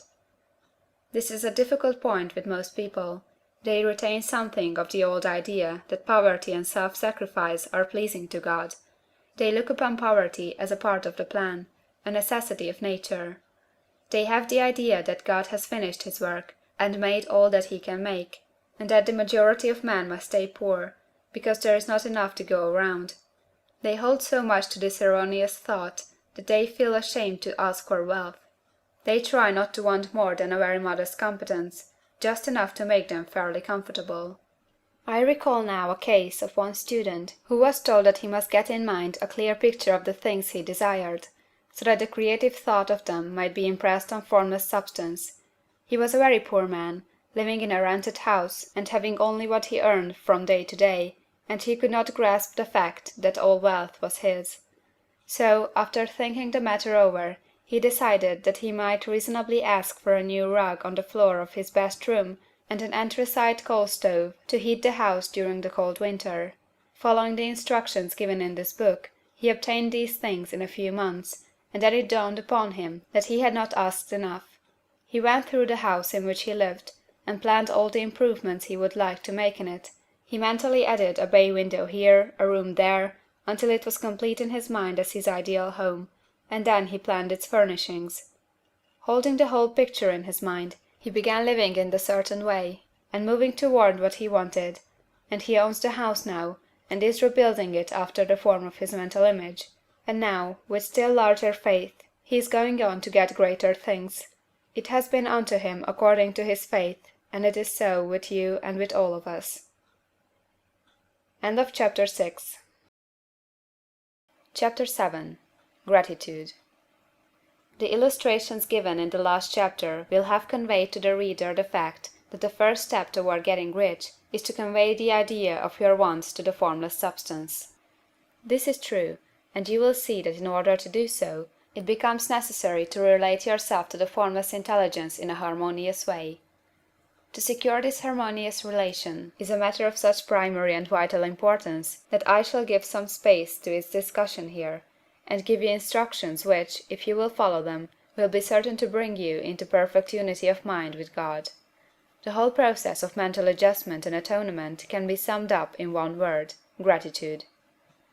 [SPEAKER 1] This is a difficult point with most people. They retain something of the old idea that poverty and self-sacrifice are pleasing to God. They look upon poverty as a part of the plan, a necessity of nature. They have the idea that God has finished his work, and made all that he can make, and that the majority of men must stay poor, because there is not enough to go around. They hold so much to this erroneous thought that they feel ashamed to ask for wealth. They try not to want more than a very modest competence, just enough to make them fairly comfortable. I recall now a case of one student who was told that he must get in mind a clear picture of the things he desired, so that the creative thought of them might be impressed on formless substance. He was a very poor man, living in a rented house, and having only what he earned from day to day, and he could not grasp the fact that all wealth was his. So, after thinking the matter over, he decided that he might reasonably ask for a new rug on the floor of his best room and an anthracite coal stove to heat the house during the cold winter. Following the instructions given in this book, he obtained these things in a few months, and then it dawned upon him that he had not asked enough. He went through the house in which he lived, and planned all the improvements he would like to make in it. He mentally added a bay window here, a room there, until it was complete in his mind as his ideal home, and then he planned its furnishings. Holding the whole picture in his mind, he began living in the certain way, and moving toward what he wanted, and he owns the house now, and is rebuilding it after the form of his mental image, and now, with still larger faith, he is going on to get greater things. It has been unto him according to his faith, and it is so with you and with all of us. End of chapter 6. Chapter 7. Gratitude. The illustrations given in the last chapter will have conveyed to the reader the fact that the first step toward getting rich is to convey the idea of your wants to the formless substance. This is true, and you will see that in order to do so, it becomes necessary to relate yourself to the formless intelligence in a harmonious way. To secure this harmonious relation is a matter of such primary and vital importance that I shall give some space to its discussion here, and give you instructions which, if you will follow them, will be certain to bring you into perfect unity of mind with God. The whole process of mental adjustment and atonement can be summed up in one word: gratitude.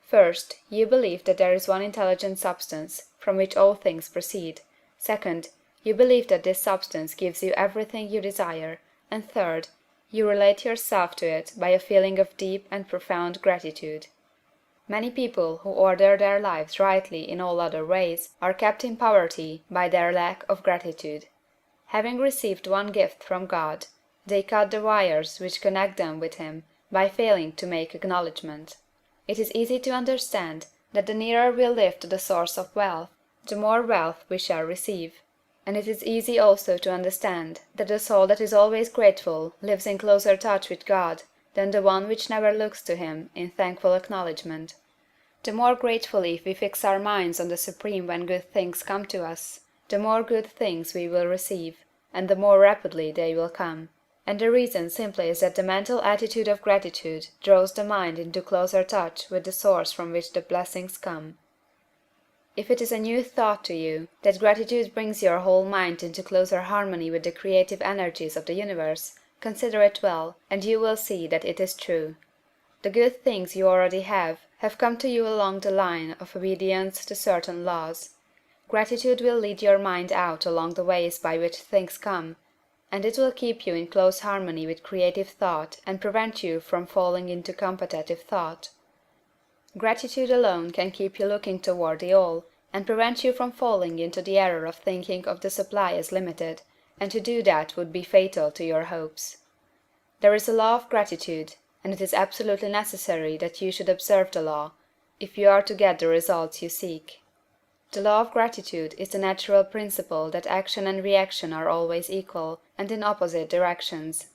[SPEAKER 1] First, you believe that there is one intelligent substance, from which all things proceed. Second, you believe that this substance gives you everything you desire. And third, you relate yourself to it by a feeling of deep and profound gratitude. Many people who order their lives rightly in all other ways are kept in poverty by their lack of gratitude. Having received one gift from God, they cut the wires which connect them with Him by failing to make acknowledgment. It is easy to understand that the nearer we live to the source of wealth, the more wealth we shall receive. And it is easy also to understand that the soul that is always grateful lives in closer touch with God than the one which never looks to Him in thankful acknowledgment. The more gratefully we fix our minds on the Supreme when good things come to us, the more good things we will receive, and the more rapidly they will come, And the reason simply is that the mental attitude of gratitude draws the mind into closer touch with the source from which the blessings come. If it is a new thought to you that gratitude brings your whole mind into closer harmony with the creative energies of the universe, consider it well, and you will see that it is true. The good things you already have come to you along the line of obedience to certain laws. Gratitude will lead your mind out along the ways by which things come, and it will keep you in close harmony with creative thought and prevent you from falling into competitive thought. Gratitude alone can keep you looking toward the all, and prevent you from falling into the error of thinking of the supply as limited, and to do that would be fatal to your hopes. There is a law of gratitude, and it is absolutely necessary that you should observe the law, if you are to get the results you seek. The law of gratitude is the natural principle that action and reaction are always equal, and in opposite directions.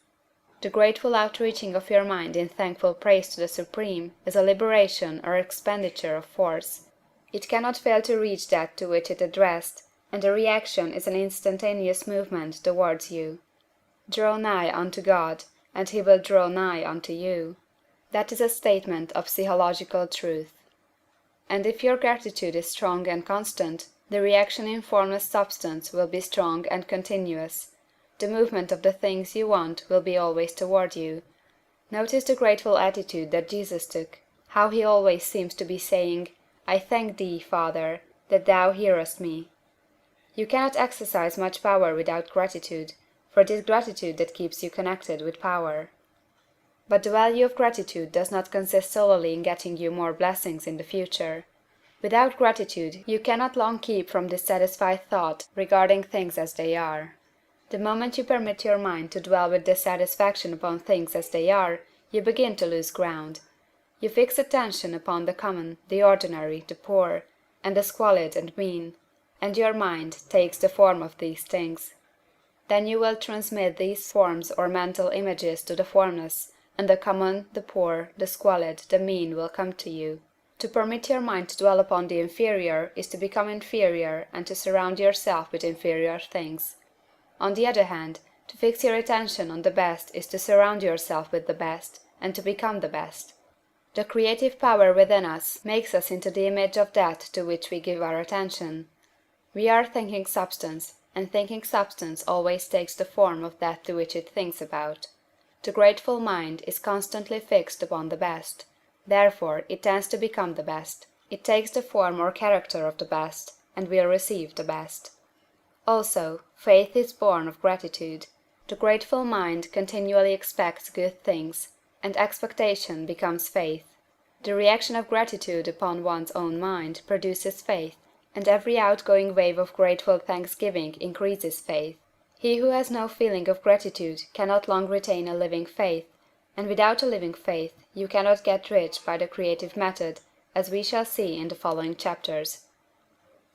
[SPEAKER 1] The grateful outreaching of your mind in thankful praise to the Supreme is a liberation or expenditure of force. It cannot fail to reach that to which it addressed, and the reaction is an instantaneous movement towards you. Draw nigh unto God, and he will draw nigh unto you. That is a statement of psychological truth. And if your gratitude is strong and constant, the reaction in formless substance will be strong and continuous. The movement of the things you want will be always toward you. Notice the grateful attitude that Jesus took, how he always seems to be saying, I thank thee, Father, that thou hearest me. You cannot exercise much power without gratitude, for it is gratitude that keeps you connected with power. But the value of gratitude does not consist solely in getting you more blessings in the future. Without gratitude you cannot long keep from dissatisfied thought regarding things as they are. The moment you permit your mind to dwell with dissatisfaction upon things as they are, you begin to lose ground. You fix attention upon the common, the ordinary, the poor, and the squalid and mean, and your mind takes the form of these things. Then you will transmit these forms or mental images to the formless, and the common, the poor, the squalid, the mean will come to you. To permit your mind to dwell upon the inferior is to become inferior and to surround yourself with inferior things. On the other hand, to fix your attention on the best is to surround yourself with the best, and to become the best. The creative power within us makes us into the image of that to which we give our attention. We are thinking substance, and thinking substance always takes the form of that to which it thinks about. The grateful mind is constantly fixed upon the best, therefore it tends to become the best. It takes the form or character of the best, and will receive the best. Also, faith is born of gratitude. The grateful mind continually expects good things, and expectation becomes faith. The reaction of gratitude upon one's own mind produces faith, and every outgoing wave of grateful thanksgiving increases faith. He who has no feeling of gratitude cannot long retain a living faith, and without a living faith you cannot get rich by the creative method, as we shall see in the following chapters.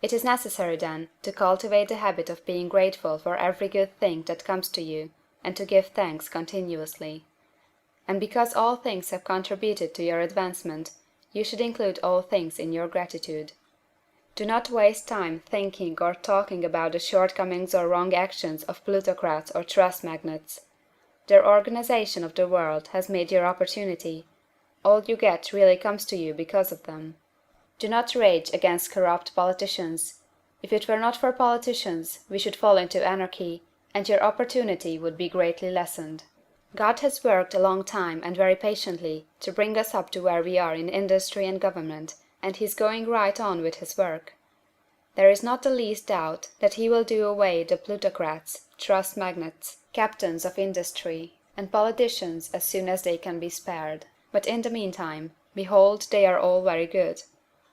[SPEAKER 1] It is necessary, then, to cultivate the habit of being grateful for every good thing that comes to you, and to give thanks continuously. And because all things have contributed to your advancement, you should include all things in your gratitude. Do not waste time thinking or talking about the shortcomings or wrong actions of plutocrats or trust magnates. Their organization of the world has made your opportunity. All you get really comes to you because of them. Do not rage against corrupt politicians. If it were not for politicians, we should fall into anarchy, and your opportunity would be greatly lessened. God has worked a long time and very patiently to bring us up to where we are in industry and government, and he is going right on with his work. There is not the least doubt that he will do away the plutocrats, trust magnates, captains of industry, and politicians as soon as they can be spared. But in the meantime, behold, they are all very good.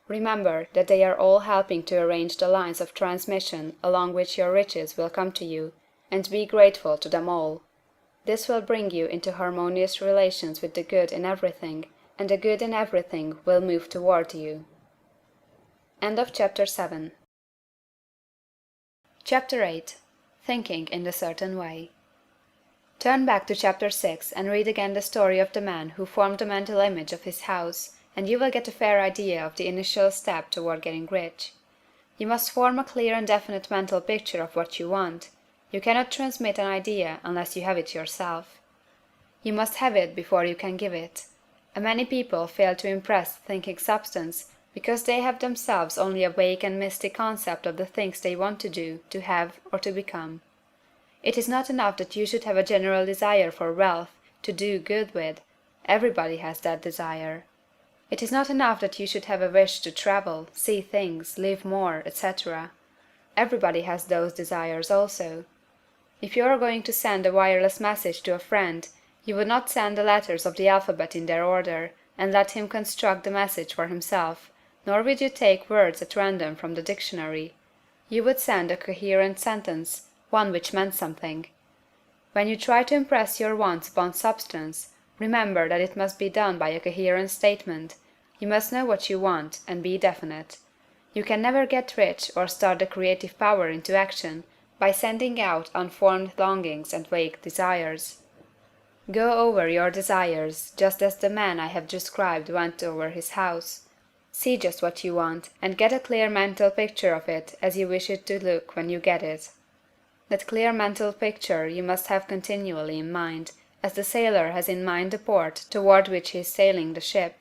[SPEAKER 1] Remember that they are all helping to arrange the lines of transmission along which your riches will come to you, and be grateful to them all. This will bring you into harmonious relations with the good in everything, and the good in everything will move toward you. End of Chapter 7. Chapter 8. Thinking in the Certain Way. Turn back to Chapter 6 and read again the story of the man who formed the mental image of his house, and you will get a fair idea of the initial step toward getting rich. You must form a clear and definite mental picture of what you want. You cannot transmit an idea unless you have it yourself. You must have it before you can give it. And many people fail to impress thinking substance because they have themselves only a vague and misty concept of the things they want to do, to have, or to become. It is not enough that you should have a general desire for wealth, to do good with. Everybody has that desire. It is not enough that you should have a wish to travel, see things, live more, etc. Everybody has those desires also. If you are going to send a wireless message to a friend, you would not send the letters of the alphabet in their order, and let him construct the message for himself, nor would you take words at random from the dictionary. You would send a coherent sentence, one which meant something. When you try to impress your wants upon substance, remember that it must be done by a coherent statement. You must know what you want, and be definite. You can never get rich or start the creative power into action by sending out unformed longings and vague desires. Go over your desires, just as the man I have described went over his house. See just what you want, and get a clear mental picture of it as you wish it to look when you get it. That clear mental picture you must have continually in mind, as the sailor has in mind the port toward which he is sailing the ship.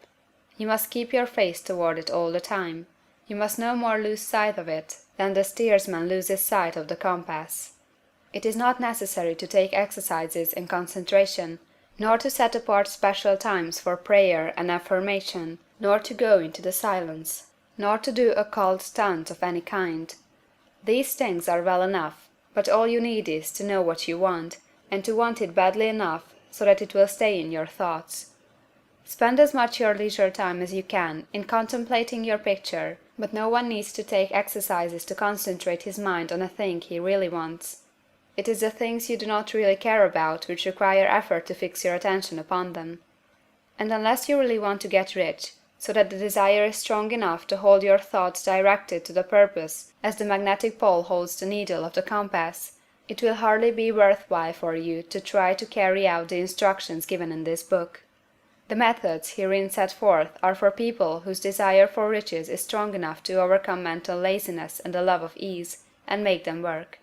[SPEAKER 1] You must keep your face toward it all the time. You must no more lose sight of it than the steersman loses sight of the compass. It is not necessary to take exercises in concentration, nor to set apart special times for prayer and affirmation, nor to go into the silence, nor to do occult stunts of any kind. These things are well enough, but all you need is to know what you want, and to want it badly enough so that it will stay in your thoughts. Spend as much your leisure time as you can in contemplating your picture, but no one needs to take exercises to concentrate his mind on a thing he really wants. It is the things you do not really care about which require effort to fix your attention upon them. And unless you really want to get rich, so that the desire is strong enough to hold your thoughts directed to the purpose as the magnetic pole holds the needle of the compass, it will hardly be worth while for you to try to carry out the instructions given in this book. The methods herein set forth are for people whose desire for riches is strong enough to overcome mental laziness and the love of ease, and make them work.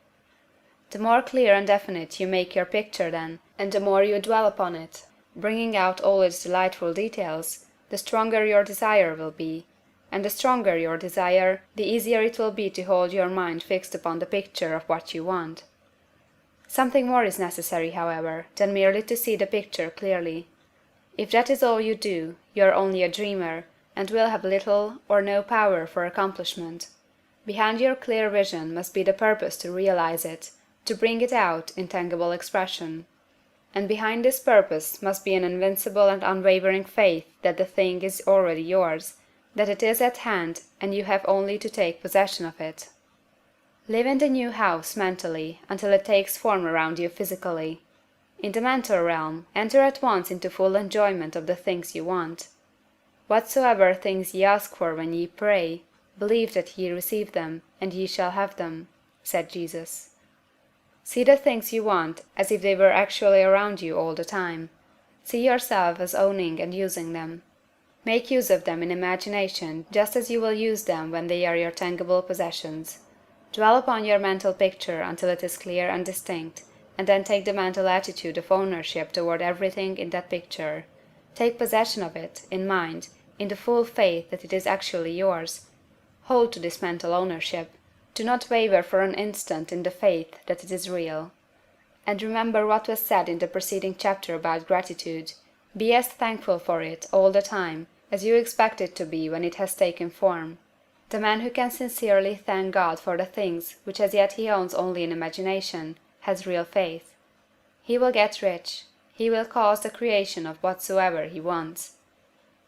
[SPEAKER 1] The more clear and definite you make your picture then, and the more you dwell upon it, bringing out all its delightful details, the stronger your desire will be, and the stronger your desire, the easier it will be to hold your mind fixed upon the picture of what you want. Something more is necessary, however, than merely to see the picture clearly. If that is all you do, you are only a dreamer, and will have little or no power for accomplishment. Behind your clear vision must be the purpose to realize it, to bring it out in tangible expression. And behind this purpose must be an invincible and unwavering faith that the thing is already yours, that it is at hand, and you have only to take possession of it. Live in the new house mentally until it takes form around you physically. In the mental realm, enter at once into full enjoyment of the things you want. Whatsoever things ye ask for when ye pray, believe that ye receive them, and ye shall have them, said Jesus. See the things you want as if they were actually around you all the time. See yourself as owning and using them. Make use of them in imagination just as you will use them when they are your tangible possessions. Dwell upon your mental picture until it is clear and distinct, and then take the mental attitude of ownership toward everything in that picture. Take possession of it, in mind, in the full faith that it is actually yours. Hold to this mental ownership. Do not waver for an instant in the faith that it is real. And remember what was said in the preceding chapter about gratitude. Be as thankful for it all the time as you expect it to be when it has taken form. The man who can sincerely thank God for the things which as yet he owns only in imagination, has real faith. He will get rich. He will cause the creation of whatsoever he wants.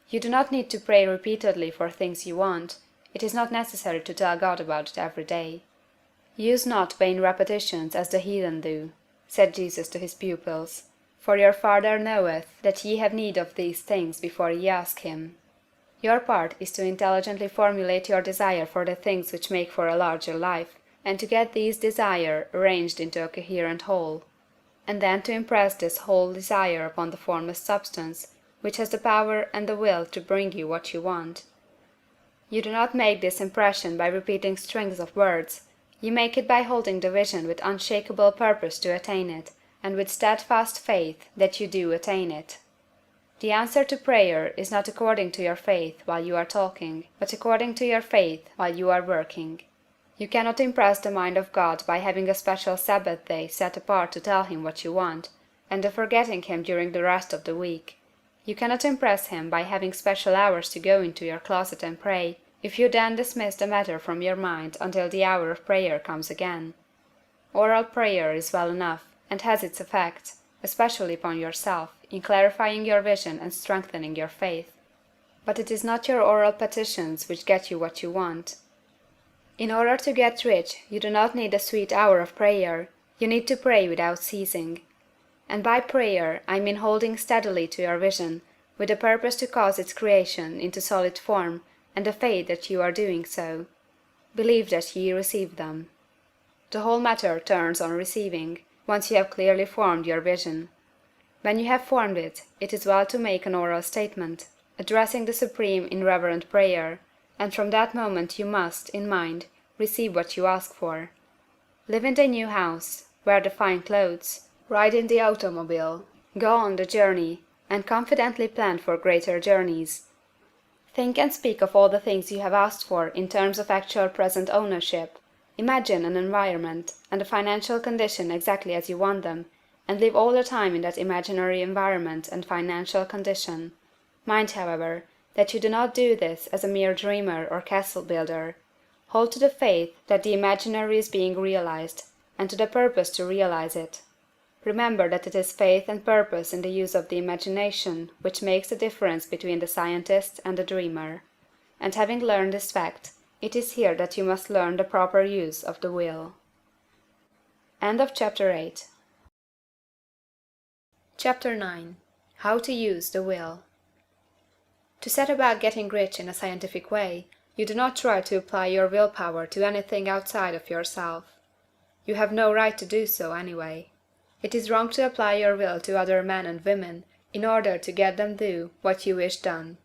[SPEAKER 1] You do not need to pray repeatedly for things you want. It is not necessary to tell God about it every day. Use not vain repetitions as the heathen do, said Jesus to his pupils, for your Father knoweth that ye have need of these things before ye ask him. Your part is to intelligently formulate your desire for the things which make for a larger life, and to get these desire arranged into a coherent whole, and then to impress this whole desire upon the formless substance, which has the power and the will to bring you what you want. You do not make this impression by repeating strings of words. You make it by holding the vision with unshakable purpose to attain it, and with steadfast faith that you do attain it. The answer to prayer is not according to your faith while you are talking, but according to your faith while you are working. You cannot impress the mind of God by having a special Sabbath day set apart to tell him what you want, and the forgetting him during the rest of the week. You cannot impress him by having special hours to go into your closet and pray, if you then dismiss the matter from your mind until the hour of prayer comes again. Oral prayer is well enough, and has its effect, especially upon yourself, in clarifying your vision and strengthening your faith. But it is not your oral petitions which get you what you want. In order to get rich, you do not need a sweet hour of prayer, you need to pray without ceasing. And by prayer I mean holding steadily to your vision, with the purpose to cause its creation into solid form, and the faith that you are doing so. Believe that ye receive them. The whole matter turns on receiving, once you have clearly formed your vision. When you have formed it, it is well to make an oral statement, addressing the Supreme in reverent prayer, and from that moment you must, in mind, receive what you ask for. Live in the new house, wear the fine clothes, ride in the automobile, go on the journey, and confidently plan for greater journeys. Think and speak of all the things you have asked for in terms of actual present ownership. Imagine an environment and a financial condition exactly as you want them, and live all the time in that imaginary environment and financial condition. Mind, however, that you do not do this as a mere dreamer or castle builder. Hold to the faith that the imaginary is being realized, and to the purpose to realize it. Remember that it is faith and purpose in the use of the imagination which makes the difference between the scientist and the dreamer. And having learned this fact, it is here that you must learn the proper use of the will. End of Chapter 8. Chapter 9. How to use the will. To set about getting rich in a scientific way, you do not try to apply your willpower to anything outside of yourself. You have no right to do so, anyway. It is wrong to apply your will to other men and women in order to get them do what you wish done.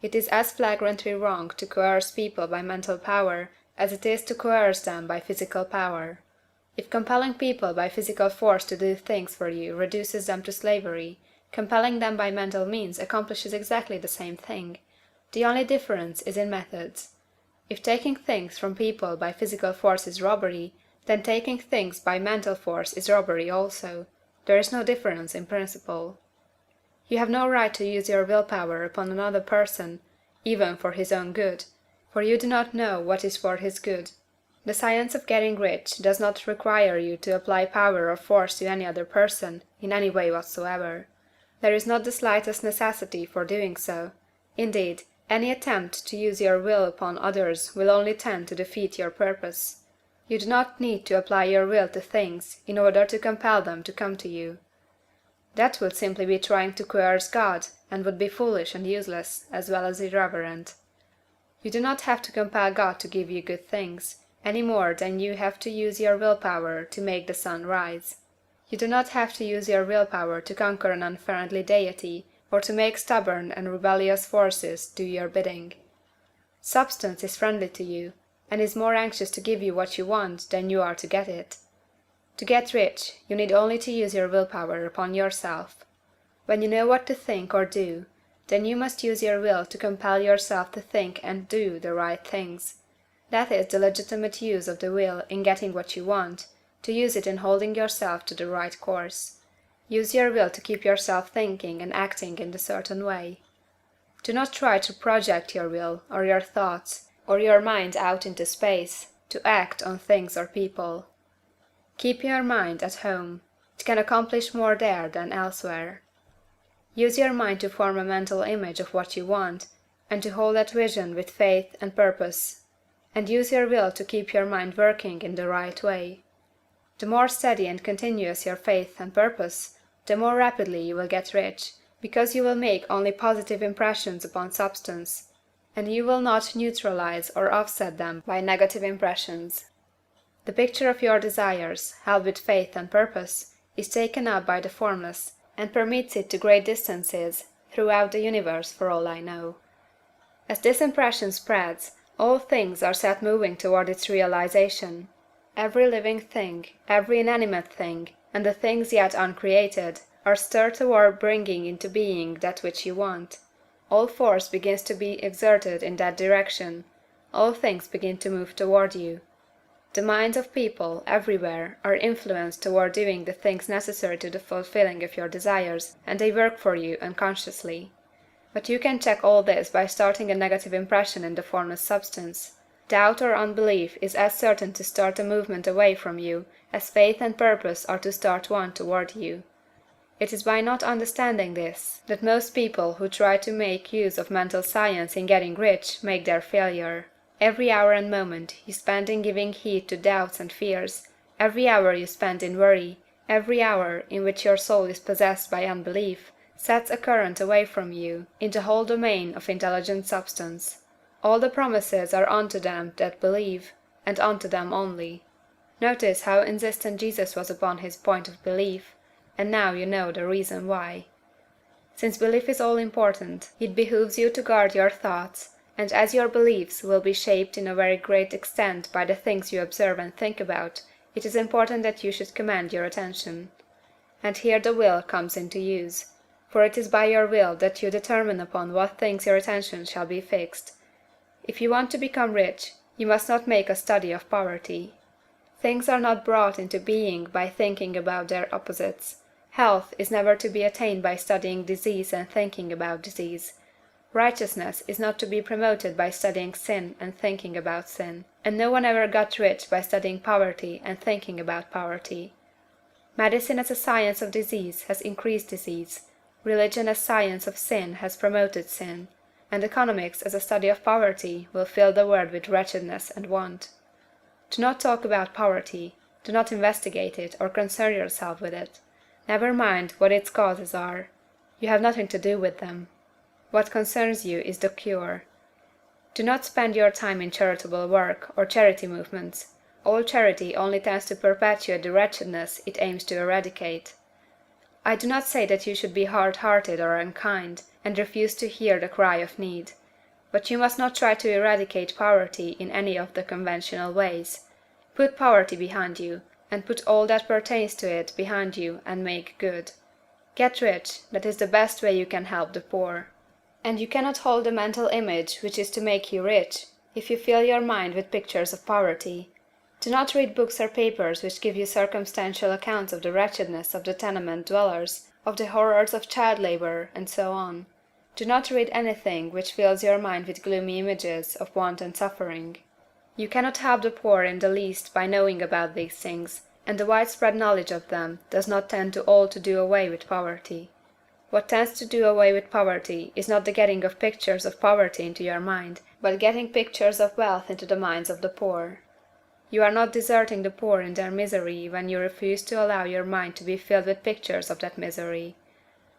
[SPEAKER 1] It is as flagrantly wrong to coerce people by mental power as it is to coerce them by physical power. If compelling people by physical force to do things for you reduces them to slavery, compelling them by mental means accomplishes exactly the same thing. The only difference is in methods. If taking things from people by physical force is robbery, then taking things by mental force is robbery also. There is no difference in principle. You have no right to use your willpower upon another person, even for his own good, for you do not know what is for his good. The science of getting rich does not require you to apply power or force to any other person, in any way whatsoever. There is not the slightest necessity for doing so. Indeed, any attempt to use your will upon others will only tend to defeat your purpose. You do not need to apply your will to things in order to compel them to come to you. That would simply be trying to coerce God, and would be foolish and useless, as well as irreverent. You do not have to compel God to give you good things, any more than you have to use your willpower to make the sun rise. You do not have to use your willpower to conquer an unfriendly deity, or to make stubborn and rebellious forces do your bidding. Substance is friendly to you, and is more anxious to give you what you want than you are to get it. To get rich, you need only to use your willpower upon yourself. When you know what to think or do, then you must use your will to compel yourself to think and do the right things. That is the legitimate use of the will in getting what you want, to use it in holding yourself to the right course. Use your will to keep yourself thinking and acting in a certain way. Do not try to project your will, or your thoughts, or your mind out into space, to act on things or people. Keep your mind at home. It can accomplish more there than elsewhere. Use your mind to form a mental image of what you want, and to hold that vision with faith and purpose. And use your will to keep your mind working in the right way. The more steady and continuous your faith and purpose, the more rapidly you will get rich, because you will make only positive impressions upon substance, and you will not neutralize or offset them by negative impressions. The picture of your desires, held with faith and purpose, is taken up by the formless, and permits it to great distances throughout the universe for all I know. As this impression spreads, All things are set moving toward its realization. Every living thing, every inanimate thing, and the things yet uncreated, are stirred toward bringing into being that which you want. All force begins to be exerted in that direction, all things begin to move toward you. The minds of people, everywhere, are influenced toward doing the things necessary to the fulfilling of your desires, and they work for you unconsciously. But you can check all this by starting a negative impression in the formless substance. Doubt or unbelief is as certain to start a movement away from you as faith and purpose are to start one toward you. It is by not understanding this that most people who try to make use of mental science in getting rich make their failure. Every hour and moment you spend in giving heed to doubts and fears, every hour you spend in worry, every hour in which your soul is possessed by unbelief, sets a current away from you in the whole domain of intelligent substance. All the promises are unto them that believe, and unto them only. Notice how insistent Jesus was upon his point of belief, and now you know the reason why. Since belief is all important, it behooves you to guard your thoughts, and as your beliefs will be shaped in a very great extent by the things you observe and think about, it is important that you should command your attention. And here the will comes into use, for it is by your will that you determine upon what things your attention shall be fixed. If you want to become rich, you must not make a study of poverty. Things are not brought into being by thinking about their opposites. Health is never to be attained by studying disease and thinking about disease. Righteousness is not to be promoted by studying sin and thinking about sin. And no one ever got rich by studying poverty and thinking about poverty. Medicine as a science of disease has increased disease. Religion as science of sin has promoted sin. And economics as a study of poverty will fill the world with wretchedness and want. Do not talk about poverty. Do not investigate it or concern yourself with it. Never mind what its causes are. You have nothing to do with them. What concerns you is the cure. Do not spend your time in charitable work or charity movements. All charity only tends to perpetuate the wretchedness it aims to eradicate. I do not say that you should be hard-hearted or unkind, and refuse to hear the cry of need. But you must not try to eradicate poverty in any of the conventional ways. Put poverty behind you, and put all that pertains to it behind you and make good. Get rich, that is the best way you can help the poor. And you cannot hold the mental image which is to make you rich, if you fill your mind with pictures of poverty. Do not read books or papers which give you circumstantial accounts of the wretchedness of the tenement dwellers, of the horrors of child labor, and so on. Do not read anything which fills your mind with gloomy images of want and suffering. You cannot help the poor in the least by knowing about these things, and the widespread knowledge of them does not tend to all to do away with poverty. What tends to do away with poverty is not the getting of pictures of poverty into your mind, but getting pictures of wealth into the minds of the poor. You are not deserting the poor in their misery when you refuse to allow your mind to be filled with pictures of that misery.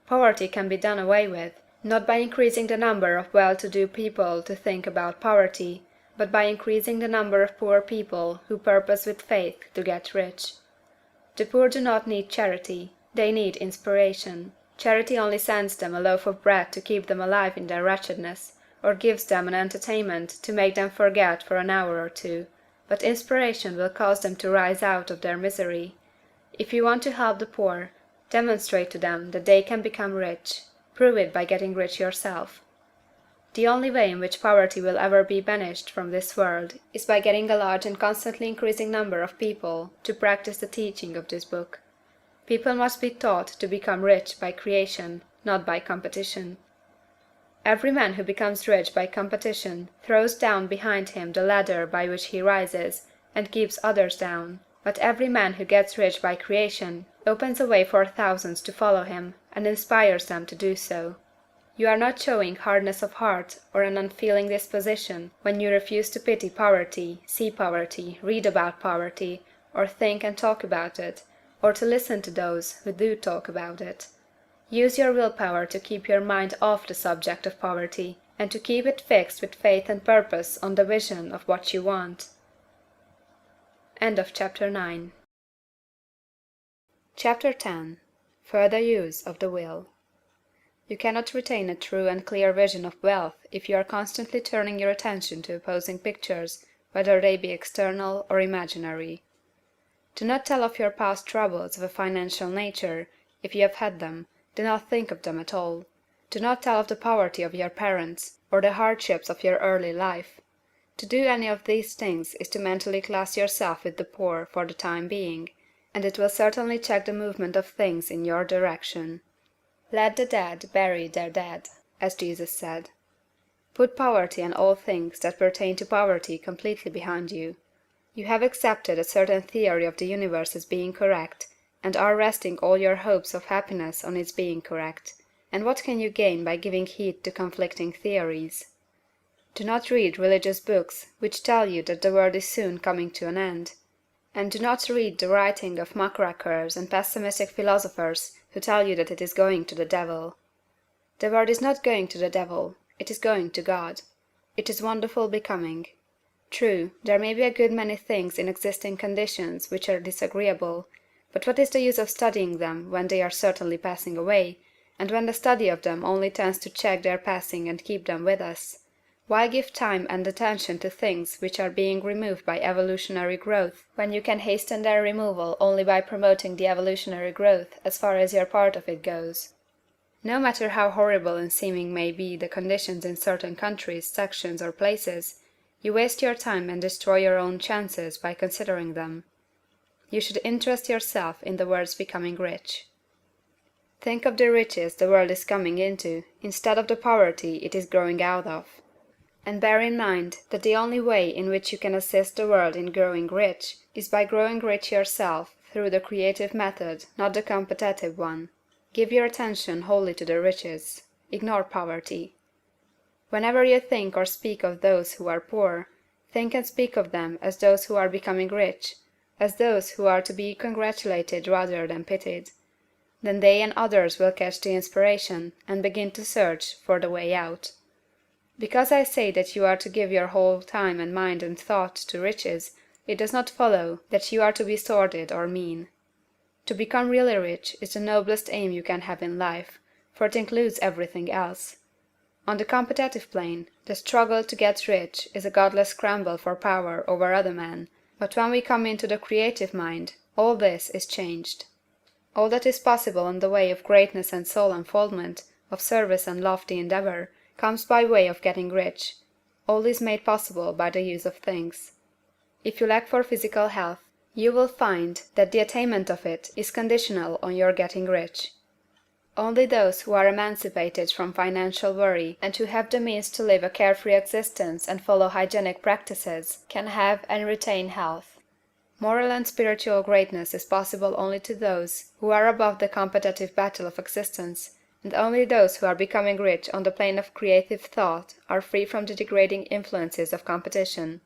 [SPEAKER 1] Poverty can be done away with, not by increasing the number of well-to-do people to think about poverty, but by increasing the number of poor people who purpose with faith to get rich. The poor do not need charity, they need inspiration. Charity only sends them a loaf of bread to keep them alive in their wretchedness, or gives them an entertainment to make them forget for an hour or two. But inspiration will cause them to rise out of their misery. If you want to help the poor, demonstrate to them that they can become rich. Prove it by getting rich yourself. The only way in which poverty will ever be banished from this world is by getting a large and constantly increasing number of people to practice the teaching of this book. People must be taught to become rich by creation, not by competition. Every man who becomes rich by competition throws down behind him the ladder by which he rises, and keeps others down. But every man who gets rich by creation opens a way for thousands to follow him, and inspires them to do so. You are not showing hardness of heart or an unfeeling disposition when you refuse to pity poverty, see poverty, read about poverty, or think and talk about it, or to listen to those who do talk about it. Use your willpower to keep your mind off the subject of poverty, and to keep it fixed with faith and purpose on the vision of what you want. End of Chapter 9. Chapter 10. Further Use of the Will. You cannot retain a true and clear vision of wealth if you are constantly turning your attention to opposing pictures, whether they be external or imaginary. Do not tell of your past troubles of a financial nature; if you have had them, do not think of them at all. Do not tell of the poverty of your parents, or the hardships of your early life. To do any of these things is to mentally class yourself with the poor for the time being, and it will certainly check the movement of things in your direction. Let the dead bury their dead, as Jesus said. Put poverty and all things that pertain to poverty completely behind you. You have accepted a certain theory of the universe as being correct, and are resting all your hopes of happiness on its being correct. And what can you gain by giving heed to conflicting theories? Do not read religious books which tell you that the world is soon coming to an end. And do not read the writing of muckrakers and pessimistic philosophers who tell you that it is going to the devil. The world is not going to the devil, it is going to God. It is wonderful becoming. True, there may be a good many things in existing conditions which are disagreeable, but what is the use of studying them when they are certainly passing away, and when the study of them only tends to check their passing and keep them with us? Why give time and attention to things which are being removed by evolutionary growth, when you can hasten their removal only by promoting the evolutionary growth as far as your part of it goes? No matter how horrible in seeming may be the conditions in certain countries, sections, or places, you waste your time and destroy your own chances by considering them. You should interest yourself in the world's becoming rich. Think of the riches the world is coming into, instead of the poverty it is growing out of. And bear in mind that the only way in which you can assist the world in growing rich is by growing rich yourself through the creative method, not the competitive one. Give your attention wholly to the riches. Ignore poverty. Whenever you think or speak of those who are poor, think and speak of them as those who are becoming rich, as those who are to be congratulated rather than pitied. Then they and others will catch the inspiration and begin to search for the way out. Because I say that you are to give your whole time and mind and thought to riches, it does not follow that you are to be sordid or mean. To become really rich is the noblest aim you can have in life, for it includes everything else. On the competitive plane, the struggle to get rich is a godless scramble for power over other men, but when we come into the creative mind, all this is changed. All that is possible in the way of greatness and soul unfoldment, of service and lofty endeavor, comes by way of getting rich. All is made possible by the use of things. If you lack for physical health, you will find that the attainment of it is conditional on your getting rich. Only those who are emancipated from financial worry and who have the means to live a carefree existence and follow hygienic practices can have and retain health. Moral and spiritual greatness is possible only to those who are above the competitive battle of existence, and only those who are becoming rich on the plane of creative thought are free from the degrading influences of competition.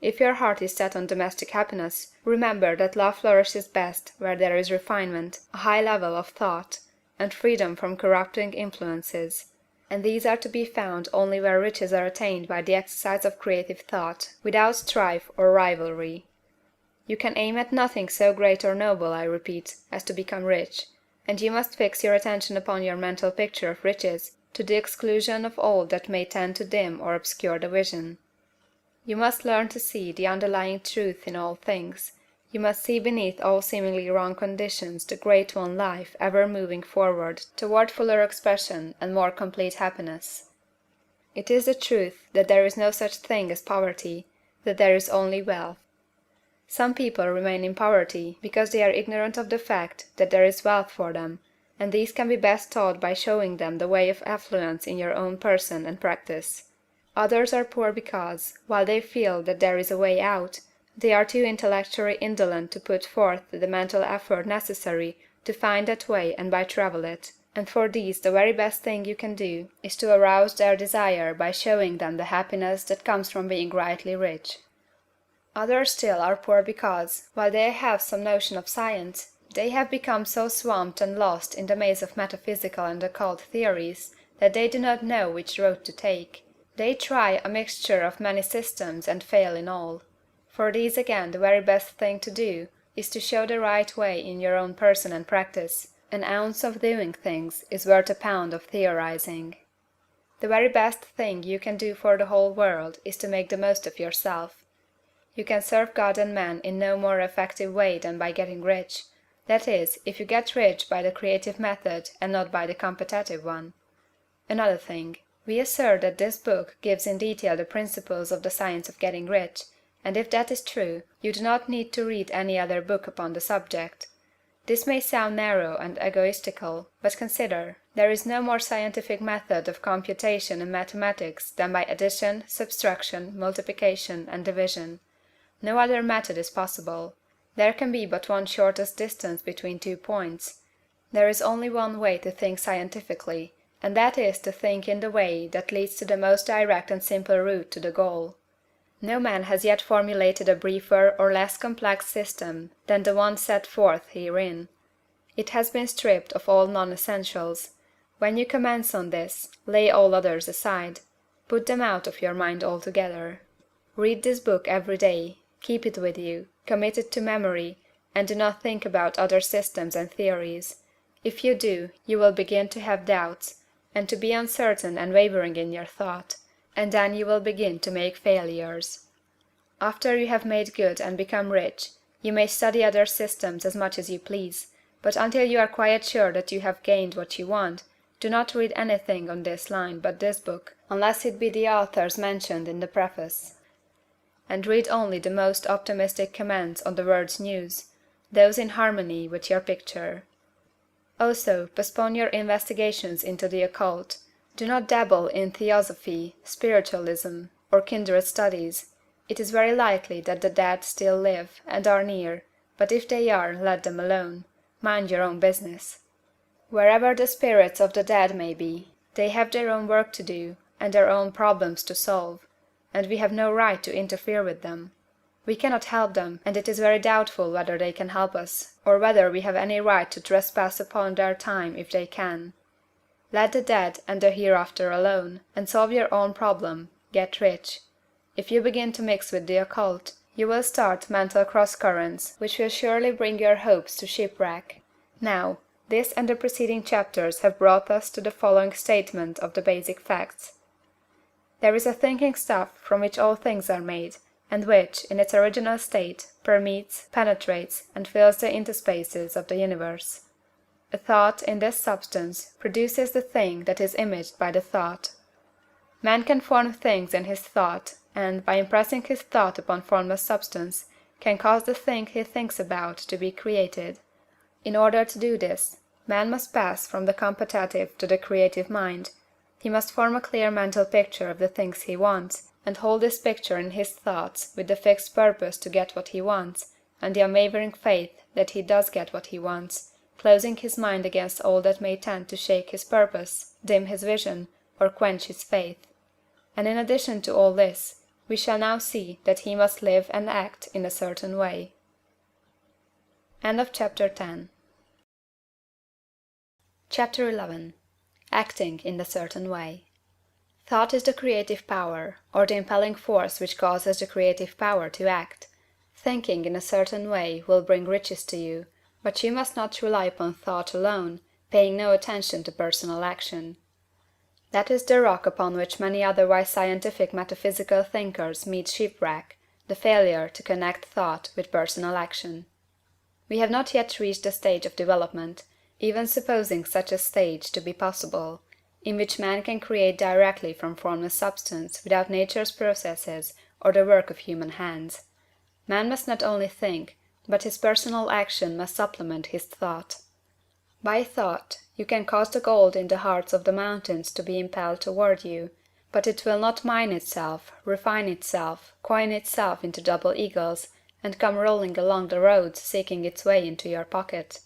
[SPEAKER 1] If your heart is set on domestic happiness, remember that love flourishes best where there is refinement, a high level of thought, and freedom from corrupting influences, and these are to be found only where riches are attained by the exercise of creative thought, without strife or rivalry. You can aim at nothing so great or noble, I repeat, as to become rich, and you must fix your attention upon your mental picture of riches, to the exclusion of all that may tend to dim or obscure the vision. You must learn to see the underlying truth in all things. You must see beneath all seemingly wrong conditions the great one life ever moving forward toward fuller expression and more complete happiness. It is the truth that there is no such thing as poverty, that there is only wealth. Some people remain in poverty because they are ignorant of the fact that there is wealth for them, and these can be best taught by showing them the way of affluence in your own person and practice. Others are poor because, while they feel that there is a way out, they are too intellectually indolent to put forth the mental effort necessary to find that way and by travel it, and for these the very best thing you can do is to arouse their desire by showing them the happiness that comes from being rightly rich. Others still are poor because, while they have some notion of science, they have become so swamped and lost in the maze of metaphysical and occult theories that they do not know which road to take. They try a mixture of many systems and fail in all. For these again the very best thing to do is to show the right way in your own person and practice, An ounce of doing things is worth a pound of theorizing. The very best thing you can do for the whole world is to make the most of yourself. You can serve God and man in no more effective way than by getting rich, that is, if you get rich by the creative method and not by the competitive one. Another thing, we assert that this book gives in detail the principles of the science of getting rich, and if that is true, you do not need to read any other book upon the subject. This may sound narrow and egoistical, but consider, there is no more scientific method of computation in mathematics than by addition, subtraction, multiplication, and division. No other method is possible. There can be but one shortest distance between 2 points. There is only one way to think scientifically, and that is to think in the way that leads to the most direct and simple route to the goal. No man has yet formulated a briefer or less complex system than the one set forth herein. It has been stripped of all non-essentials. When you commence on this, lay all others aside. Put them out of your mind altogether. Read this book every day, keep it with you, commit it to memory, and do not think about other systems and theories. If you do, you will begin to have doubts, and to be uncertain and wavering in your thought, and then you will begin to make failures. After you have made good and become rich, you may study other systems as much as you please, but until you are quite sure that you have gained what you want, do not read anything on this line but this book, unless it be the authors mentioned in the preface. And read only the most optimistic comments on the world's news, those in harmony with your picture. Also, postpone your investigations into the occult. Do not dabble in theosophy, spiritualism, or kindred studies. It is very likely that the dead still live, and are near, but if they are, let them alone. Mind your own business. Wherever the spirits of the dead may be, they have their own work to do, and their own problems to solve, and we have no right to interfere with them. We cannot help them, and it is very doubtful whether they can help us, or whether we have any right to trespass upon their time if they can. Let the dead and the hereafter alone, and solve your own problem, get rich. If you begin to mix with the occult, you will start mental cross-currents which will surely bring your hopes to shipwreck. Now, this and the preceding chapters have brought us to the following statement of the basic facts. There is a thinking stuff from which all things are made, and which, in its original state, permeates, penetrates, and fills the interspaces of the universe. A thought in this substance produces the thing that is imaged by the thought. Man can form things in his thought, and, by impressing his thought upon formless substance, can cause the thing he thinks about to be created. In order to do this, man must pass from the competitive to the creative mind. He must form a clear mental picture of the things he wants, and hold this picture in his thoughts with the fixed purpose to get what he wants, and the unwavering faith that he does get what he wants, closing his mind against all that may tend to shake his purpose, dim his vision, or quench his faith. And in addition to all this, we shall now see that he must live and act in a certain way. End of Chapter 10. Chapter 11. Acting in a certain way. Thought is the creative power, or the impelling force which causes the creative power to act. Thinking in a certain way will bring riches to you, but you must not rely upon thought alone, paying no attention to personal action. That is the rock upon which many otherwise scientific metaphysical thinkers meet shipwreck, the failure to connect thought with personal action. We have not yet reached the stage of development, even supposing such a stage to be possible, in which man can create directly from formless substance without nature's processes or the work of human hands. Man must not only think, but his personal action must supplement his thought. By thought, you can cause the gold in the hearts of the mountains to be impelled toward you, but it will not mine itself, refine itself, coin itself into double eagles, and come rolling along the roads seeking its way into your pocket.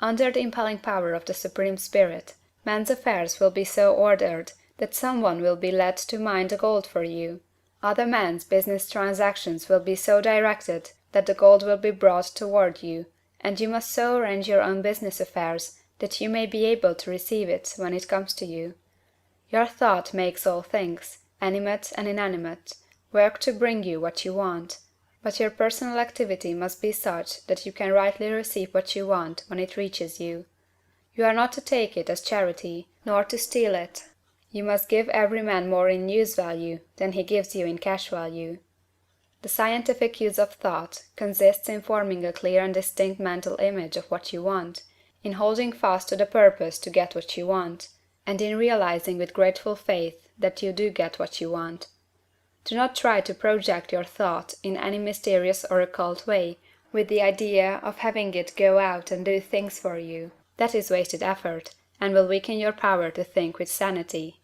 [SPEAKER 1] Under the impelling power of the Supreme Spirit, man's affairs will be so ordered that some one will be led to mine the gold for you. Other men's business transactions will be so directed that the gold will be brought toward you, and you must so arrange your own business affairs that you may be able to receive it when it comes to you. Your thought makes all things, animate and inanimate, work to bring you what you want, but your personal activity must be such that you can rightly receive what you want when it reaches you. You are not to take it as charity, nor to steal it. You must give every man more in use value than he gives you in cash value. The scientific use of thought consists in forming a clear and distinct mental image of what you want, in holding fast to the purpose to get what you want, and in realizing with grateful faith that you do get what you want. Do not try to project your thought in any mysterious or occult way, with the idea of having it go out and do things for you. That is wasted effort, and will weaken your power to think with sanity.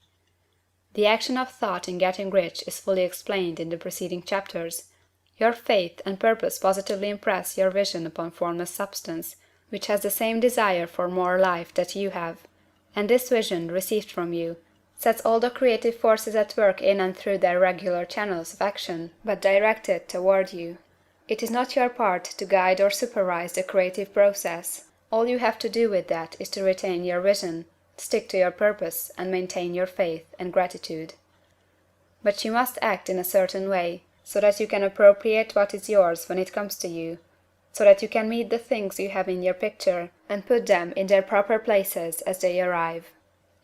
[SPEAKER 1] The action of thought in getting rich is fully explained in the preceding chapters. Your faith and purpose positively impress your vision upon formless substance, which has the same desire for more life that you have, and this vision, received from you, sets all the creative forces at work in and through their regular channels of action, but directed toward you. It is not your part to guide or supervise the creative process. All you have to do with that is to retain your vision, stick to your purpose, and maintain your faith and gratitude. But you must act in a certain way, so that you can appropriate what is yours when it comes to you, so that you can meet the things you have in your picture, and put them in their proper places as they arrive.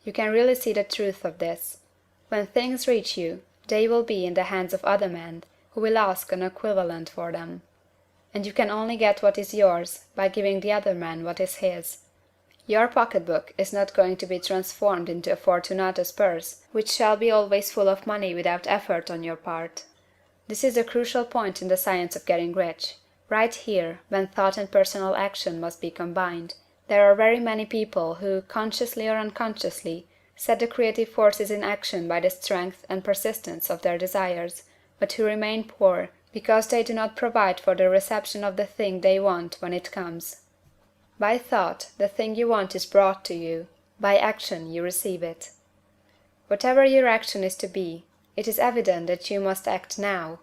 [SPEAKER 1] You can really see the truth of this. When things reach you, they will be in the hands of other men, who will ask an equivalent for them. And you can only get what is yours by giving the other man what is his. Your pocketbook is not going to be transformed into a Fortunatus purse, which shall be always full of money without effort on your part. This is the crucial point in the science of getting rich. Right here, when thought and personal action must be combined, there are very many people who, consciously or unconsciously, set the creative forces in action by the strength and persistence of their desires, but who remain poor because they do not provide for the reception of the thing they want when it comes. By thought, the thing you want is brought to you; by action, you receive it. Whatever your action is to be, it is evident that you must act now.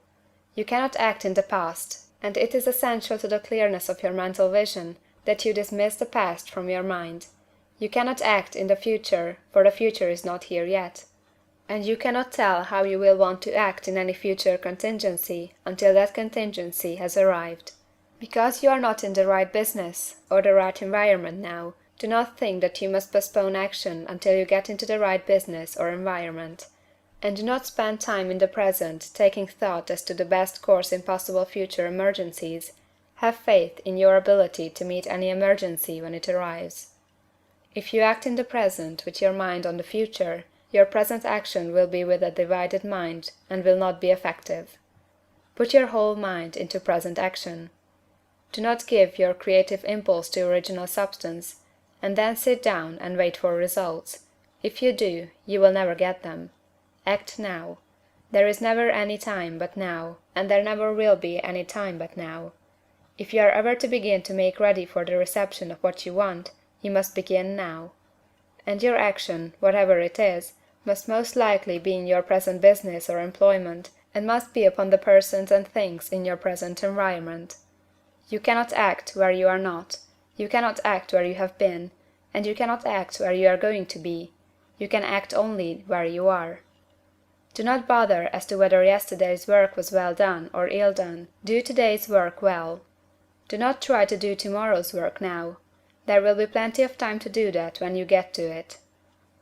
[SPEAKER 1] You cannot act in the past, and it is essential to the clearness of your mental vision that you dismiss the past from your mind. You cannot act in the future, for the future is not here yet. And you cannot tell how you will want to act in any future contingency until that contingency has arrived. Because you are not in the right business or the right environment now, do not think that you must postpone action until you get into the right business or environment. And do not spend time in the present taking thought as to the best course in possible future emergencies. Have faith in your ability to meet any emergency when it arrives. If you act in the present with your mind on the future, your present action will be with a divided mind and will not be effective. Put your whole mind into present action. Do not give your creative impulse to original substance, and then sit down and wait for results. If you do, you will never get them. Act now. There is never any time but now, and there never will be any time but now. If you are ever to begin to make ready for the reception of what you want, you must begin now. And your action, whatever it is, must most likely be in your present business or employment, and must be upon the persons and things in your present environment. You cannot act where you are not, you cannot act where you have been, and you cannot act where you are going to be. You can act only where you are. Do not bother as to whether yesterday's work was well done or ill done. Do today's work well. Do not try to do tomorrow's work now. There will be plenty of time to do that when you get to it.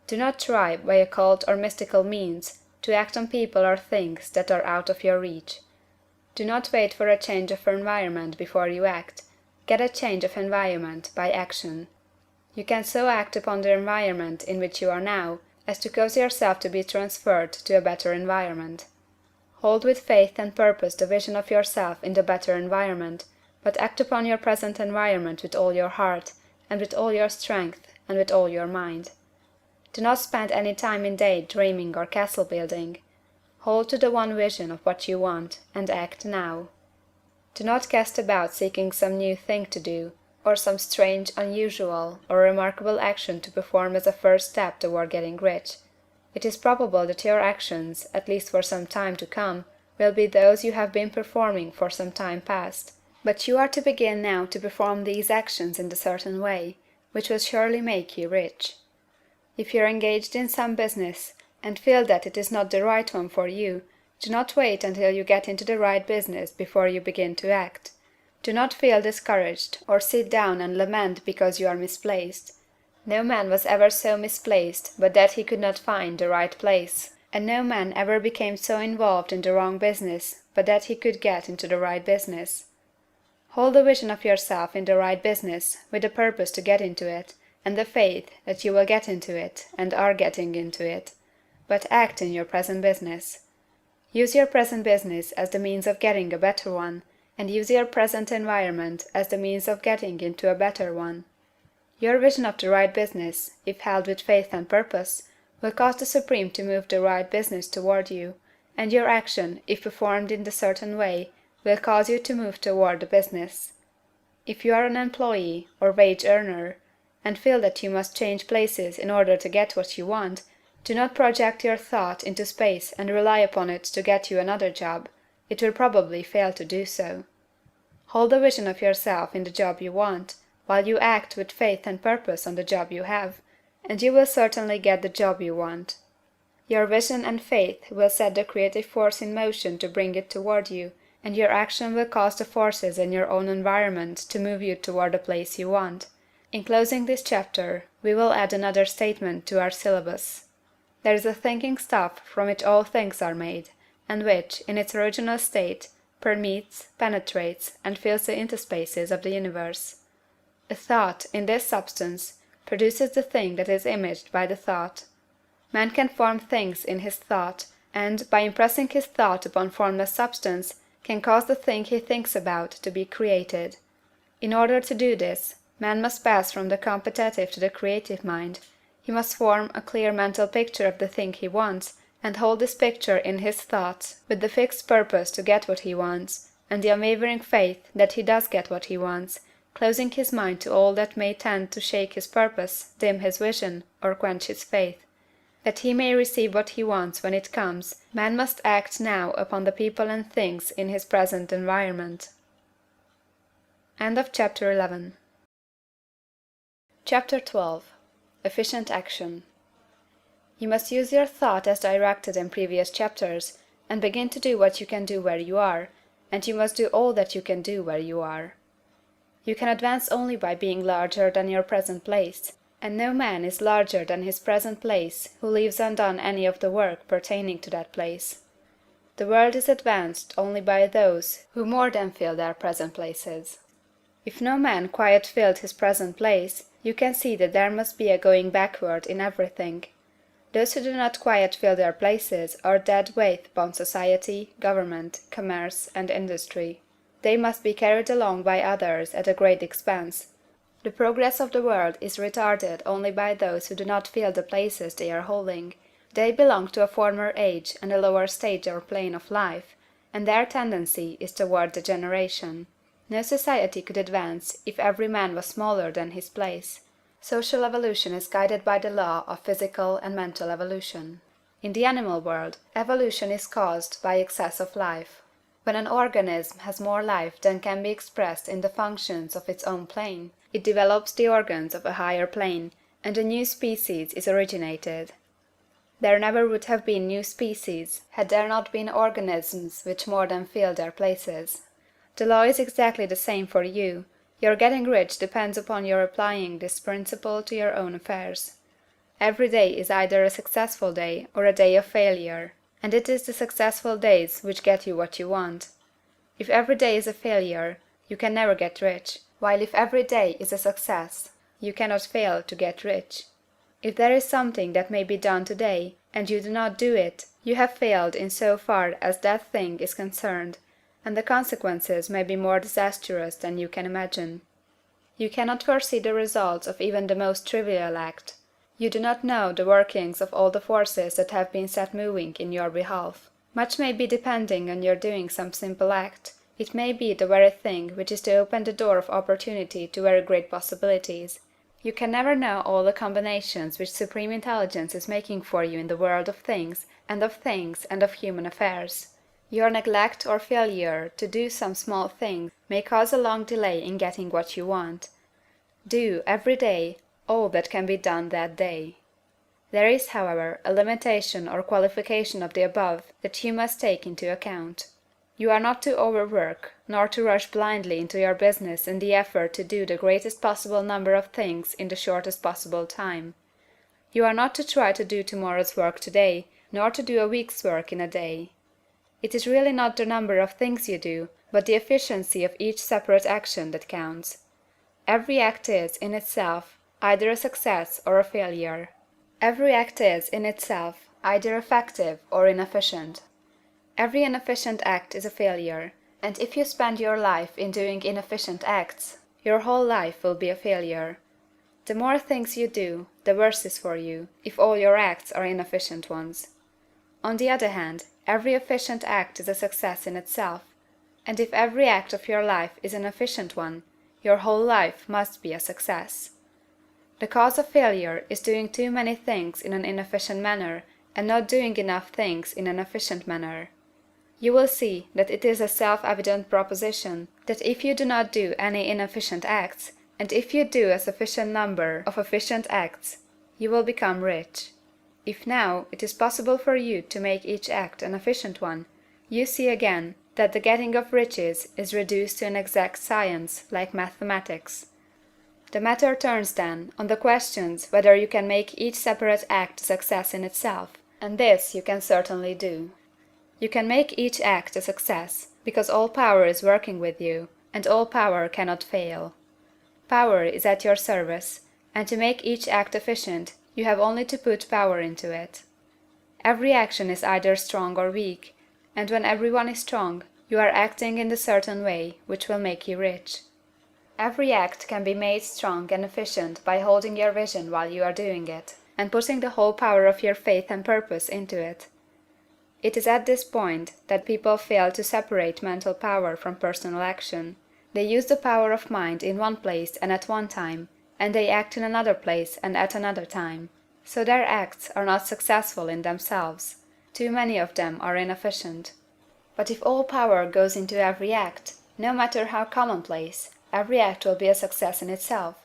[SPEAKER 1] Do not try, by occult or mystical means, to act on people or things that are out of your reach. Do not wait for a change of environment before you act. Get a change of environment by action. You can so act upon the environment in which you are now as to cause yourself to be transferred to a better environment. Hold with faith and purpose the vision of yourself in the better environment, but act upon your present environment with all your heart, and with all your strength, and with all your mind. Do not spend any time in day dreaming or castle building. Hold to the one vision of what you want, and act now. Do not cast about seeking some new thing to do, or some strange, unusual, or remarkable action to perform as a first step toward getting rich. It is probable that your actions, at least for some time to come, will be those you have been performing for some time past. But you are to begin now to perform these actions in a certain way, which will surely make you rich. If you are engaged in some business, and feel that it is not the right one for you, do not wait until you get into the right business before you begin to act. Do not feel discouraged, or sit down and lament because you are misplaced. No man was ever so misplaced but that he could not find the right place, and no man ever became so involved in the wrong business but that he could get into the right business. Hold the vision of yourself in the right business, with the purpose to get into it, and the faith that you will get into it, and are getting into it. But act in your present business. Use your present business as the means of getting a better one, and use your present environment as the means of getting into a better one. Your vision of the right business, if held with faith and purpose, will cause the Supreme to move the right business toward you, and your action, if performed in the certain way, will cause you to move toward the business. If you are an employee, or wage earner, and feel that you must change places in order to get what you want, do not project your thought into space and rely upon it to get you another job. It will probably fail to do so. Hold the vision of yourself in the job you want, while you act with faith and purpose on the job you have, and you will certainly get the job you want. Your vision and faith will set the creative force in motion to bring it toward you, and your action will cause the forces in your own environment to move you toward the place you want. In closing this chapter, we will add another statement to our syllabus. There is a thinking stuff from which all things are made, and which, in its original state, permeates, penetrates, and fills the interspaces of the universe. A thought, in this substance, produces the thing that is imaged by the thought. Man can form things in his thought, and, by impressing his thought upon formless substance, can cause the thing he thinks about to be created. In order to do this, man must pass from the competitive to the creative mind. He must form a clear mental picture of the thing he wants, and hold this picture in his thoughts, with the fixed purpose to get what he wants, and the unwavering faith that he does get what he wants, closing his mind to all that may tend to shake his purpose, dim his vision, or quench his faith. That he may receive what he wants when it comes, man must act now upon the people and things in his present environment. End of Chapter 11. Chapter 12. Efficient Action. You must use your thought as directed in previous chapters, and begin to do what you can do where you are, and you must do all that you can do where you are. You can advance only by being larger than your present place, and no man is larger than his present place who leaves undone any of the work pertaining to that place. The world is advanced only by those who more than fill their present places. If no man quite filled his present place, you can see that there must be a going backward in everything. Those who do not quite fill their places are dead weight upon society, government, commerce, and industry. They must be carried along by others at a great expense. The progress of the world is retarded only by those who do not fill the places they are holding. They belong to a former age and a lower stage or plane of life, and their tendency is toward degeneration. No society could advance if every man was smaller than his place. Social evolution is guided by the law of physical and mental evolution. In the animal world, evolution is caused by excess of life. When an organism has more life than can be expressed in the functions of its own plane, it develops the organs of a higher plane, and a new species is originated. There never would have been new species had there not been organisms which more than filled their places. The law is exactly the same for you. Your getting rich depends upon your applying this principle to your own affairs. Every day is either a successful day or a day of failure, and it is the successful days which get you what you want. If every day is a failure, you can never get rich, while if every day is a success, you cannot fail to get rich. If there is something that may be done today, and you do not do it, you have failed in so far as that thing is concerned, and the consequences may be more disastrous than you can imagine. You cannot foresee the results of even the most trivial act. You do not know the workings of all the forces that have been set moving in your behalf. Much may be depending on your doing some simple act. It may be the very thing which is to open the door of opportunity to very great possibilities. You can never know all the combinations which Supreme Intelligence is making for you in the world of things and of human affairs. Your neglect or failure to do some small thing may cause a long delay in getting what you want. Do, every day, all that can be done that day. There is, however, a limitation or qualification of the above that you must take into account. You are not to overwork, nor to rush blindly into your business in the effort to do the greatest possible number of things in the shortest possible time. You are not to try to do tomorrow's work today, nor to do a week's work in a day. It is really not the number of things you do, but the efficiency of each separate action that counts. Every act is, in itself, either a success or a failure. Every act is, in itself, either effective or inefficient. Every inefficient act is a failure, and if you spend your life in doing inefficient acts, your whole life will be a failure. The more things you do, the worse is for you, if all your acts are inefficient ones. On the other hand, every efficient act is a success in itself, and if every act of your life is an efficient one, your whole life must be a success. The cause of failure is doing too many things in an inefficient manner, and not doing enough things in an efficient manner. You will see that it is a self-evident proposition that if you do not do any inefficient acts, and if you do a sufficient number of efficient acts, you will become rich. If now it is possible for you to make each act an efficient one, you see again that the getting of riches is reduced to an exact science like mathematics. The matter turns then on the questions whether you can make each separate act a success in itself, and this you can certainly do. You can make each act a success, because all power is working with you, and all power cannot fail. Power is at your service, and to make each act efficient, you have only to put power into it. Every action is either strong or weak, and when everyone is strong, you are acting in the certain way which will make you rich. Every act can be made strong and efficient by holding your vision while you are doing it, and putting the whole power of your faith and purpose into it. It is at this point that people fail to separate mental power from personal action. They use the power of mind in one place and at one time, and they act in another place and at another time. So their acts are not successful in themselves. Too many of them are inefficient. But if all power goes into every act, no matter how commonplace, every act will be a success in itself.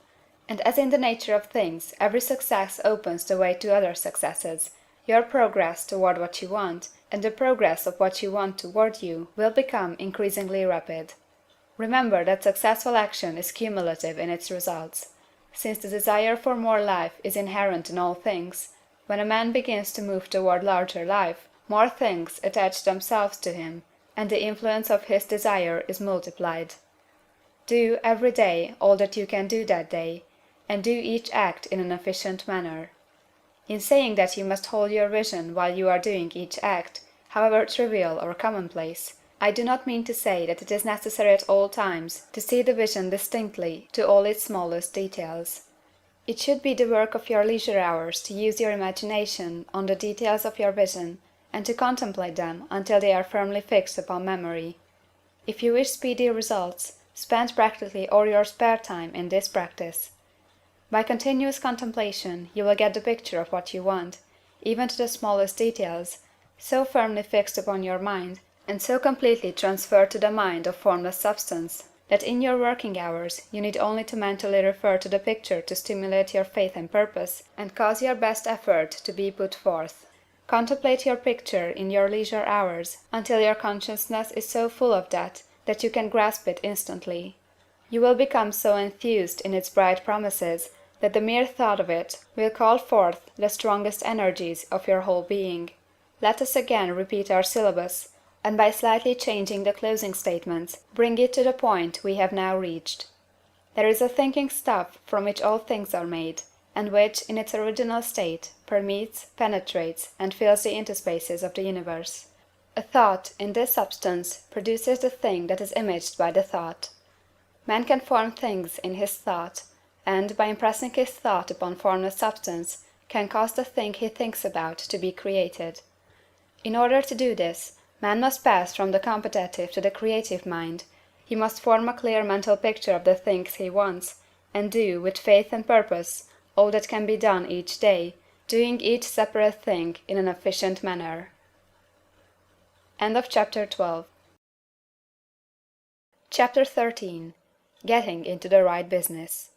[SPEAKER 1] And as in the nature of things, every success opens the way to other successes, your progress toward what you want, and the progress of what you want toward you, will become increasingly rapid. Remember that successful action is cumulative in its results. Since the desire for more life is inherent in all things, when a man begins to move toward larger life, more things attach themselves to him, and the influence of his desire is multiplied. Do, every day, all that you can do that day, and do each act in an efficient manner. In saying that you must hold your vision while you are doing each act, however trivial or commonplace, I do not mean to say that it is necessary at all times to see the vision distinctly to all its smallest details. It should be the work of your leisure hours to use your imagination on the details of your vision, and to contemplate them until they are firmly fixed upon memory. If you wish speedy results, spend practically all your spare time in this practice. By continuous contemplation you will get the picture of what you want, even to the smallest details, so firmly fixed upon your mind, and so completely transferred to the mind of formless substance, that in your working hours you need only to mentally refer to the picture to stimulate your faith and purpose, and cause your best effort to be put forth. Contemplate your picture in your leisure hours until your consciousness is so full of that you can grasp it instantly. You will become so enthused in its bright promises that the mere thought of it will call forth the strongest energies of your whole being. Let us again repeat our syllabus, and by slightly changing the closing statements, bring it to the point we have now reached. There is a thinking stuff from which all things are made, and which, in its original state, permeates, penetrates, and fills the interspaces of the universe. A thought, in this substance, produces the thing that is imaged by the thought. Man can form things in his thought, and, by impressing his thought upon formless substance, can cause the thing he thinks about to be created. In order to do this, man must pass from the competitive to the creative mind. He must form a clear mental picture of the things he wants, and do, with faith and purpose, all that can be done each day, doing each separate thing in an efficient manner. End of Chapter 12. Chapter 13. Getting into the right business.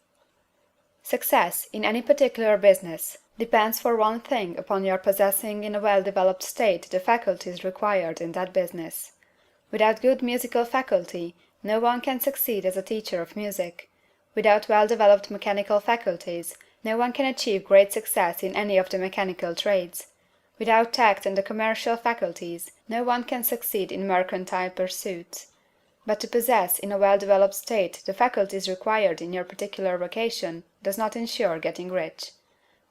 [SPEAKER 1] Success in any particular business depends for one thing upon your possessing in a well-developed state the faculties required in that business. Without good musical faculty, no one can succeed as a teacher of music. Without well-developed mechanical faculties, no one can achieve great success in any of the mechanical trades. Without tact and the commercial faculties, no one can succeed in mercantile pursuits. But to possess in a well-developed state the faculties required in your particular vocation does not insure getting rich.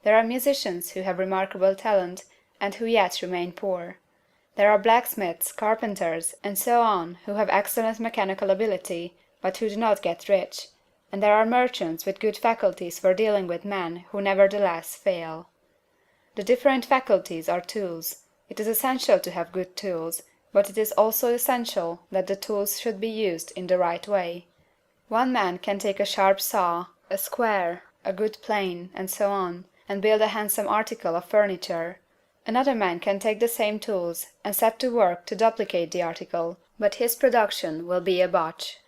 [SPEAKER 1] There are musicians who have remarkable talent, and who yet remain poor. There are blacksmiths, carpenters, and so on who have excellent mechanical ability, but who do not get rich, and there are merchants with good faculties for dealing with men who nevertheless fail. The different faculties are tools. It is essential to have good tools, but it is also essential that the tools should be used in the right way. One man can take a sharp saw, a square, a good plane, and so on, and build a handsome article of furniture. Another man can take the same tools and set to work to duplicate the article, but his production will be a botch.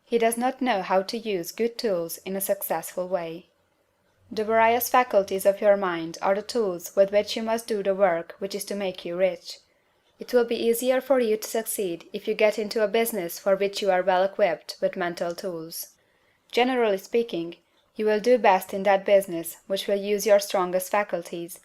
[SPEAKER 1] He does not know how to use good tools in a successful way. The various faculties of your mind are the tools with which you must do the work which is to make you rich. It will be easier for you to succeed if you get into a business for which you are well equipped with mental tools. Generally speaking, you will do best in that business which will use your strongest faculties,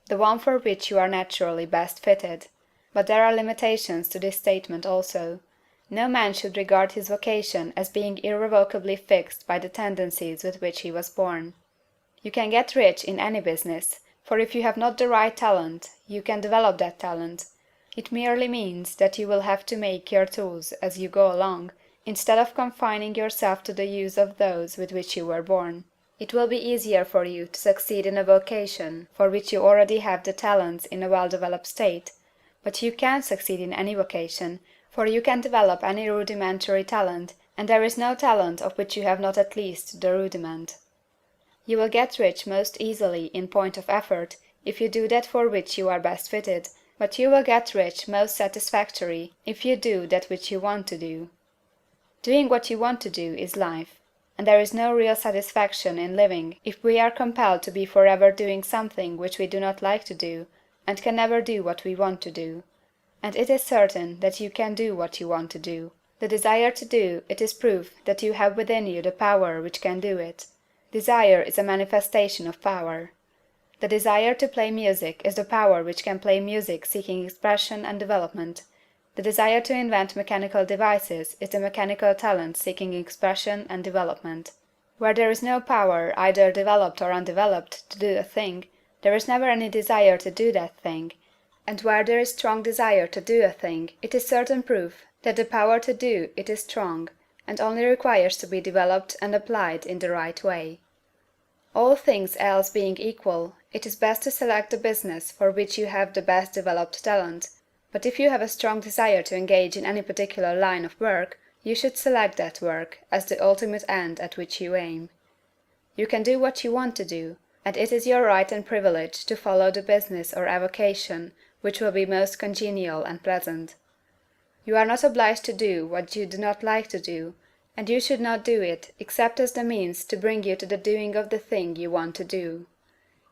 [SPEAKER 1] the one for which you are naturally best fitted. But there are limitations to this statement also. No man should regard his vocation as being irrevocably fixed by the tendencies with which he was born. You can get rich in any business, for if you have not the right talent, you can develop that talent. It merely means that you will have to make your tools as you go along, instead of confining yourself to the use of those with which you were born. It will be easier for you to succeed in a vocation for which you already have the talents in a well-developed state, but you can succeed in any vocation, for you can develop any rudimentary talent, and there is no talent of which you have not at least the rudiment. You will get rich most easily in point of effort if you do that for which you are best fitted, but you will get rich most satisfactory if you do that which you want to do. Doing what you want to do is life, and there is no real satisfaction in living if we are compelled to be forever doing something which we do not like to do, and can never do what we want to do. And it is certain that you can do what you want to do. The desire to do it is proof that you have within you the power which can do it. Desire is a manifestation of power. The desire to play music is the power which can play music seeking expression and development. The desire to invent mechanical devices is the mechanical talent seeking expression and development. Where there is no power, either developed or undeveloped, to do a thing, there is never any desire to do that thing, and where there is strong desire to do a thing, it is certain proof that the power to do it is strong, and only requires to be developed and applied in the right way. All things else being equal, it is best to select the business for which you have the best developed talent, but if you have a strong desire to engage in any particular line of work, you should select that work as the ultimate end at which you aim. You can do what you want to do, and it is your right and privilege to follow the business or avocation which will be most congenial and pleasant. You are not obliged to do what you do not like to do, and you should not do it except as the means to bring you to the doing of the thing you want to do.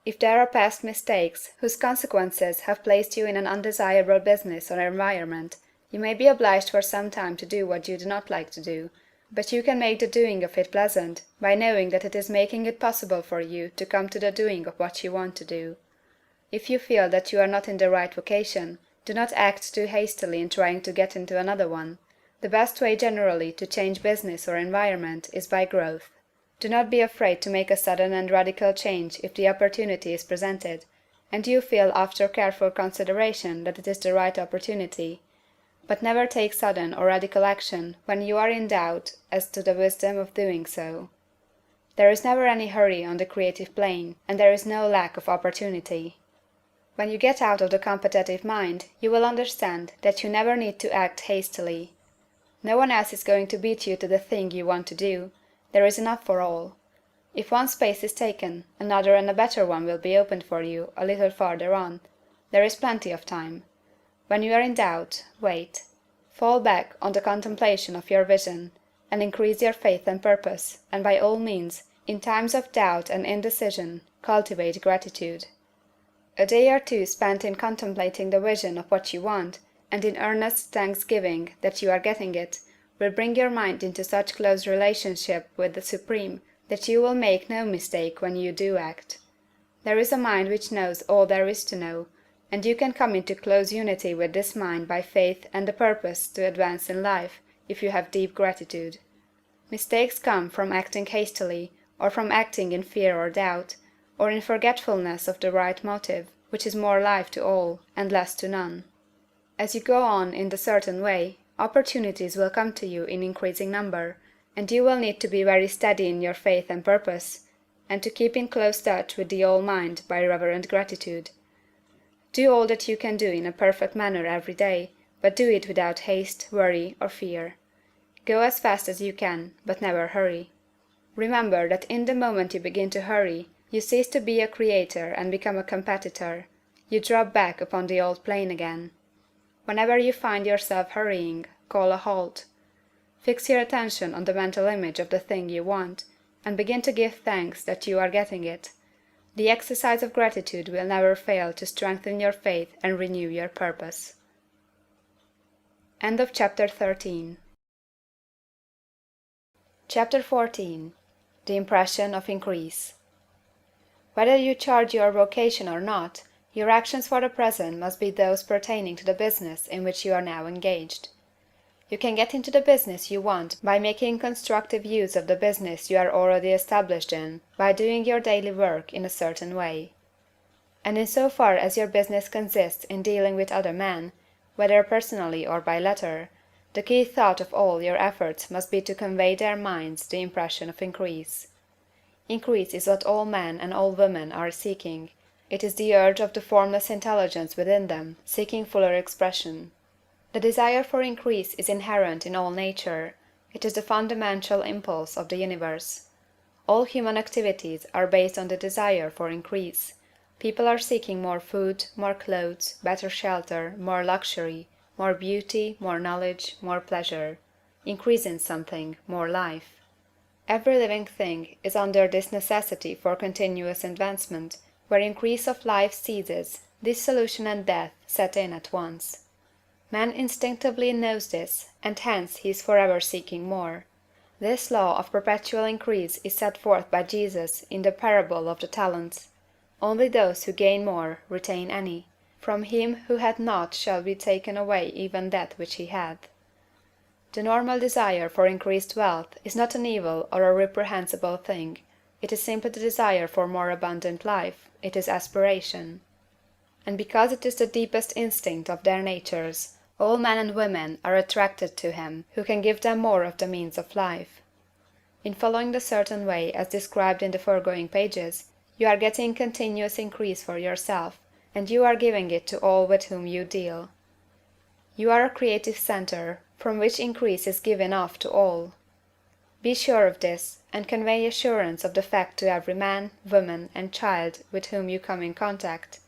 [SPEAKER 1] If there are past mistakes whose consequences have placed you in an undesirable business or environment, you may be obliged for some time to do what you do not like to do, but you can make the doing of it pleasant by knowing that it is making it possible for you to come to the doing of what you want to do. If you feel that you are not in the right vocation, do not act too hastily in trying to get into another one. The best way generally to change business or environment is by growth. Do not be afraid to make a sudden and radical change if the opportunity is presented, and you feel after careful consideration that it is the right opportunity. But never take sudden or radical action when you are in doubt as to the wisdom of doing so. There is never any hurry on the creative plane, and there is no lack of opportunity. When you get out of the competitive mind, you will understand that you never need to act hastily. No one else is going to beat you to the thing you want to do. There is enough for all. If one space is taken, another and a better one will be opened for you a little farther on. There is plenty of time. When you are in doubt, wait. Fall back on the contemplation of your vision, and increase your faith and purpose, and by all means, in times of doubt and indecision, cultivate gratitude. A day or two spent in contemplating the vision of what you want, and in earnest thanksgiving that you are getting it, will bring your mind into such close relationship with the Supreme that you will make no mistake when you do act. There is a mind which knows all there is to know, and you can come into close unity with this mind by faith and the purpose to advance in life, if you have deep gratitude. Mistakes come from acting hastily, or from acting in fear or doubt, or in forgetfulness of the right motive, which is more life to all, and less to none. As you go on in the certain way, opportunities will come to you in increasing number, and you will need to be very steady in your faith and purpose, and to keep in close touch with the All-Mind by reverent gratitude. Do all that you can do in a perfect manner every day, but do it without haste, worry, or fear. Go as fast as you can, but never hurry. Remember that in the moment you begin to hurry, you cease to be a creator and become a competitor. You drop back upon the old plane again. Whenever you find yourself hurrying, call a halt. Fix your attention on the mental image of the thing you want, and begin to give thanks that you are getting it. The exercise of gratitude will never fail to strengthen your faith and renew your purpose. End of Chapter 13. Chapter 14. The Impression of Increase. Whether you charge your vocation or not, your actions for the present must be those pertaining to the business in which you are now engaged. You can get into the business you want by making constructive use of the business you are already established in, by doing your daily work in a certain way. And in so far as your business consists in dealing with other men, whether personally or by letter, the key thought of all your efforts must be to convey their minds the impression of increase. Increase is what all men and all women are seeking. It is the urge of the formless intelligence within them, seeking fuller expression. The desire for increase is inherent in all nature. It is the fundamental impulse of the universe. All human activities are based on the desire for increase. People are seeking more food, more clothes, better shelter, more luxury, more beauty, more knowledge, more pleasure. Increase in something, more life. Every living thing is under this necessity for continuous advancement. Where increase of life ceases, dissolution and death set in at once. Man instinctively knows this, and hence he is forever seeking more. This law of perpetual increase is set forth by Jesus in the parable of the talents. Only those who gain more retain any. From him who hath not shall be taken away even that which he hath. The normal desire for increased wealth is not an evil or a reprehensible thing. It is simply the desire for more abundant life. It is aspiration. And because it is the deepest instinct of their natures, all men and women are attracted to him who can give them more of the means of life. In following the certain way as described in the foregoing pages, you are getting continuous increase for yourself, and you are giving it to all with whom you deal. You are a creative center, from which increase is given off to all. Be sure of this, and convey assurance of the fact to every man, woman, and child with whom you come in contact.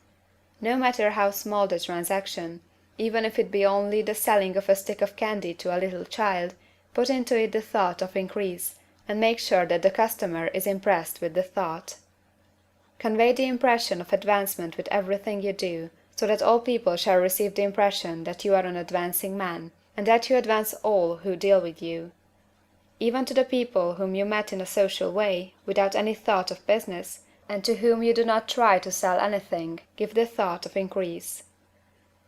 [SPEAKER 1] No matter how small the transaction, even if it be only the selling of a stick of candy to a little child, put into it the thought of increase, and make sure that the customer is impressed with the thought. Convey the impression of advancement with everything you do, so that all people shall receive the impression that you are an advancing man, and that you advance all who deal with you. Even to the people whom you met in a social way, without any thought of business, and to whom you do not try to sell anything, give the thought of increase.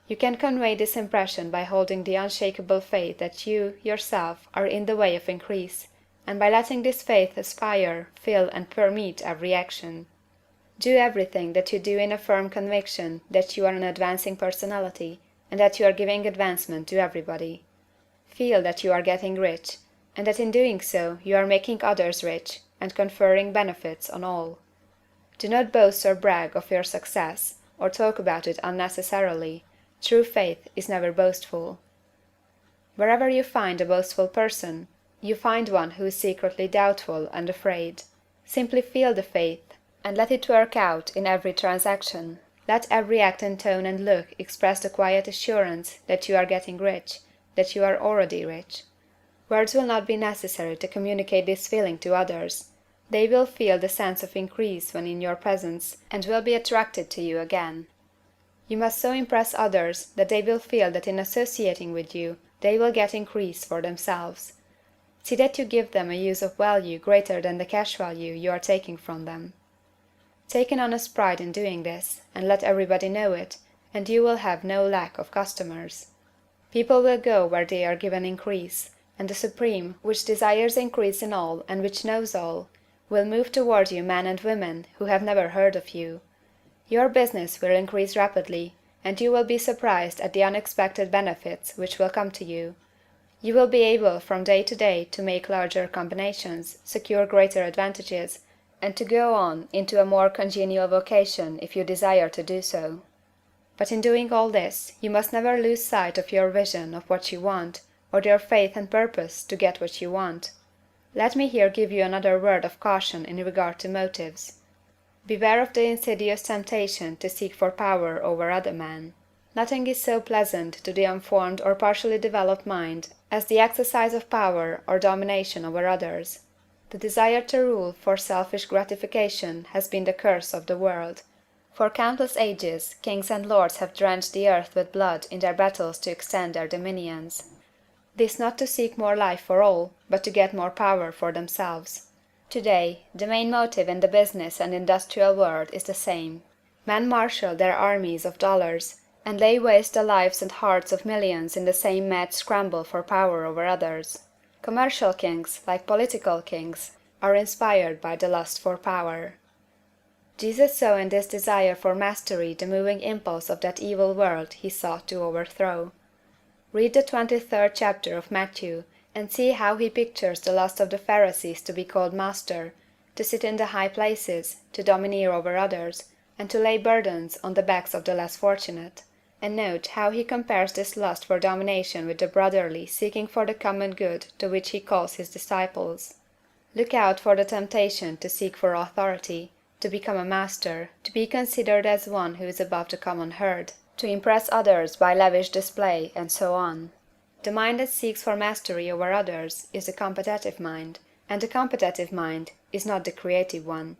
[SPEAKER 1] You can convey this impression by holding the unshakable faith that you, yourself, are in the way of increase, and by letting this faith aspire, fill, and permeate every action. Do everything that you do in a firm conviction that you are an advancing personality, and that you are giving advancement to everybody. Feel that you are getting rich, and that in doing so you are making others rich, and conferring benefits on all. Do not boast or brag of your success, or talk about it unnecessarily. True faith is never boastful. Wherever you find a boastful person, you find one who is secretly doubtful and afraid. Simply feel the faith, and let it work out in every transaction. Let every act and tone and look express the quiet assurance that you are getting rich, that you are already rich. Words will not be necessary to communicate this feeling to others. They will feel the sense of increase when in your presence, and will be attracted to you again. You must so impress others that they will feel that in associating with you they will get increase for themselves. See that you give them a use of value greater than the cash value you are taking from them. Take an honest pride in doing this, and let everybody know it, and you will have no lack of customers. People will go where they are given increase, and the Supreme, which desires increase in all and which knows all, will move toward you men and women who have never heard of you. Your business will increase rapidly, and you will be surprised at the unexpected benefits which will come to you. You will be able from day to day to make larger combinations, secure greater advantages, and to go on into a more congenial vocation if you desire to do so. But in doing all this, you must never lose sight of your vision of what you want, or your faith and purpose to get what you want. Let me here give you another word of caution in regard to motives. Beware of the insidious temptation to seek for power over other men. Nothing is so pleasant to the unformed or partially developed mind as the exercise of power or domination over others. The desire to rule for selfish gratification has been the curse of the world. For countless ages, kings and lords have drenched the earth with blood in their battles to extend their dominions. This not to seek more life for all, but to get more power for themselves. Today, the main motive in the business and industrial world is the same. Men marshal their armies of dollars, and lay waste the lives and hearts of millions in the same mad scramble for power over others. Commercial kings, like political kings, are inspired by the lust for power. Jesus saw in this desire for mastery the moving impulse of that evil world he sought to overthrow. Read the 23rd chapter of Matthew, and see how he pictures the lust of the Pharisees to be called master, to sit in the high places, to domineer over others, and to lay burdens on the backs of the less fortunate. And note how he compares this lust for domination with the brotherly seeking for the common good to which he calls his disciples. Look out for the temptation to seek for authority, to become a master, to be considered as one who is above the common herd, to impress others by lavish display, and so on. The mind that seeks for mastery over others is the competitive mind, and the competitive mind is not the creative one.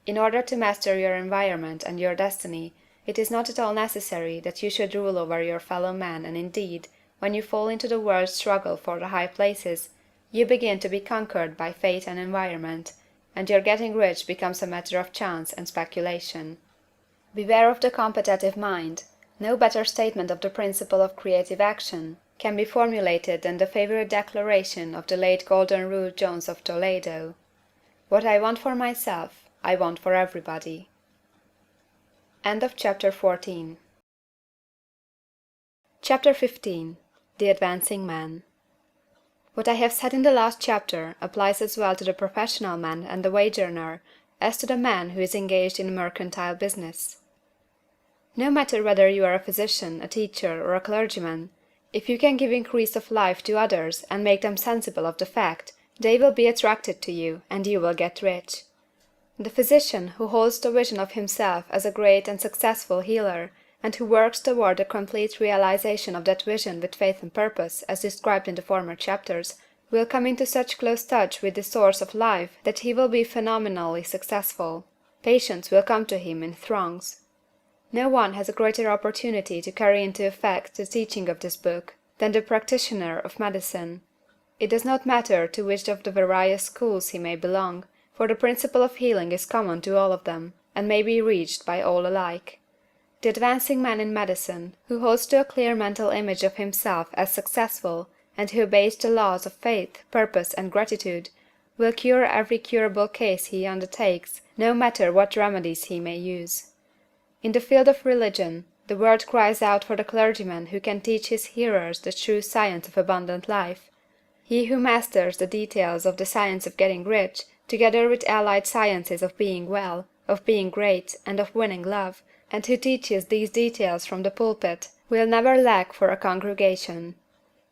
[SPEAKER 1] In order to master your environment and your destiny, it is not at all necessary that you should rule over your fellow men, and indeed, when you fall into the world's struggle for the high places, you begin to be conquered by fate and environment, and your getting rich becomes a matter of chance and speculation. Beware of the competitive mind. No better statement of the principle of creative action can be formulated than the favorite declaration of the late Golden Rule Jones of Toledo: "What I want for myself, I want for everybody." End of Chapter 14. Chapter 15. The Advancing Man. What I have said in the last chapter applies as well to the professional man and the wage earner as to the man who is engaged in mercantile business. No matter whether you are a physician, a teacher, or a clergyman, if you can give increase of life to others and make them sensible of the fact, they will be attracted to you, and you will get rich. The physician who holds the vision of himself as a great and successful healer, and who works toward the complete realization of that vision with faith and purpose, as described in the former chapters, will come into such close touch with the source of life that he will be phenomenally successful. Patients will come to him in throngs. No one has a greater opportunity to carry into effect the teaching of this book than the practitioner of medicine. It does not matter to which of the various schools he may belong, for the principle of healing is common to all of them, and may be reached by all alike. The advancing man in medicine, who holds to a clear mental image of himself as successful, and who obeys the laws of faith, purpose, and gratitude, will cure every curable case he undertakes, no matter what remedies he may use. In the field of religion, the world cries out for the clergyman who can teach his hearers the true science of abundant life. He who masters the details of the science of getting rich, together with allied sciences of being well, of being great, and of winning love, and who teaches these details from the pulpit, will never lack for a congregation.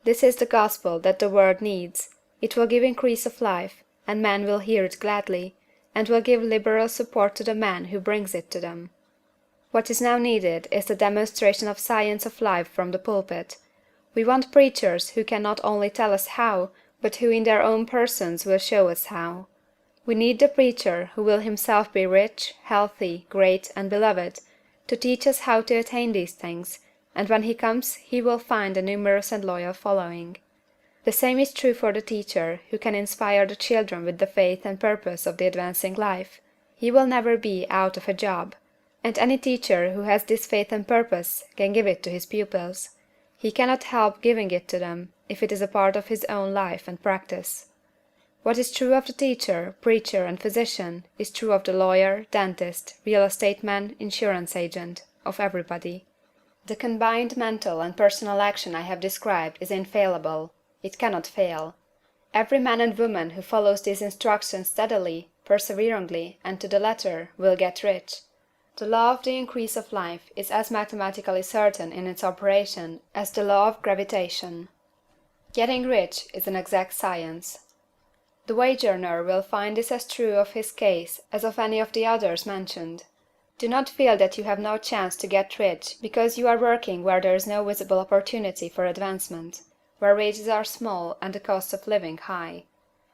[SPEAKER 1] This is the gospel that the world needs. It will give increase of life, and men will hear it gladly, and will give liberal support to the man who brings it to them. What is now needed is the demonstration of science of life from the pulpit. We want preachers who can not only tell us how, but who in their own persons will show us how. We need the preacher who will himself be rich, healthy, great, and beloved, to teach us how to attain these things, and when he comes he will find a numerous and loyal following. The same is true for the teacher who can inspire the children with the faith and purpose of the advancing life. He will never be out of a job. And any teacher who has this faith and purpose can give it to his pupils. He cannot help giving it to them if it is a part of his own life and practice. What is true of the teacher, preacher, and physician is true of the lawyer, dentist, real estate man, insurance agent, of everybody. The combined mental and personal action I have described is infallible. It cannot fail. Every man and woman who follows these instructions steadily, perseveringly, and to the letter will get rich. The law of the increase of life is as mathematically certain in its operation as the law of gravitation. Getting rich is an exact science. The wage earner will find this as true of his case as of any of the others mentioned. Do not feel that you have no chance to get rich because you are working where there is no visible opportunity for advancement, where wages are small and the cost of living high.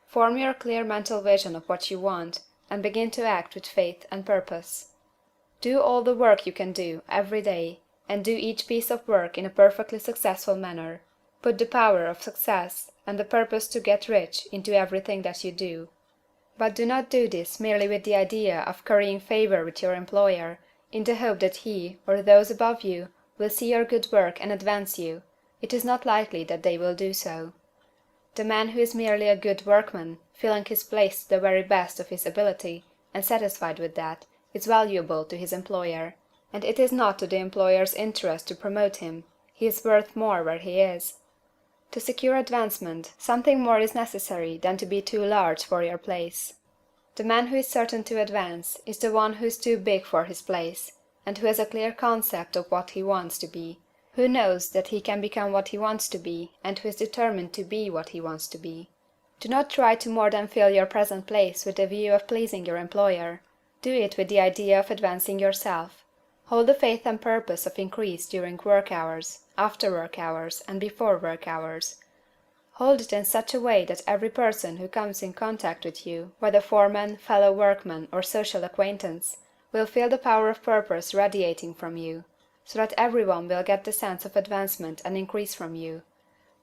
[SPEAKER 1] Form your clear mental vision of what you want, and begin to act with faith and purpose. Do all the work you can do, every day, and do each piece of work in a perfectly successful manner. Put the power of success and the purpose to get rich into everything that you do. But do not do this merely with the idea of currying favor with your employer, in the hope that he, or those above you, will see your good work and advance you. It is not likely that they will do so. The man who is merely a good workman, filling his place to the very best of his ability, and satisfied with that, is valuable to his employer, and it is not to the employer's interest to promote him. He is worth more where he is. To secure advancement, something more is necessary than to be too large for your place. The man who is certain to advance is the one who is too big for his place, and who has a clear concept of what he wants to be, who knows that he can become what he wants to be, and who is determined to be what he wants to be. Do not try to more than fill your present place with the view of pleasing your employer. Do it with the idea of advancing yourself. Hold the faith and purpose of increase during work hours, after work hours, and before work hours. Hold it in such a way that every person who comes in contact with you, whether foreman, fellow workman, or social acquaintance, will feel the power of purpose radiating from you, so that everyone will get the sense of advancement and increase from you.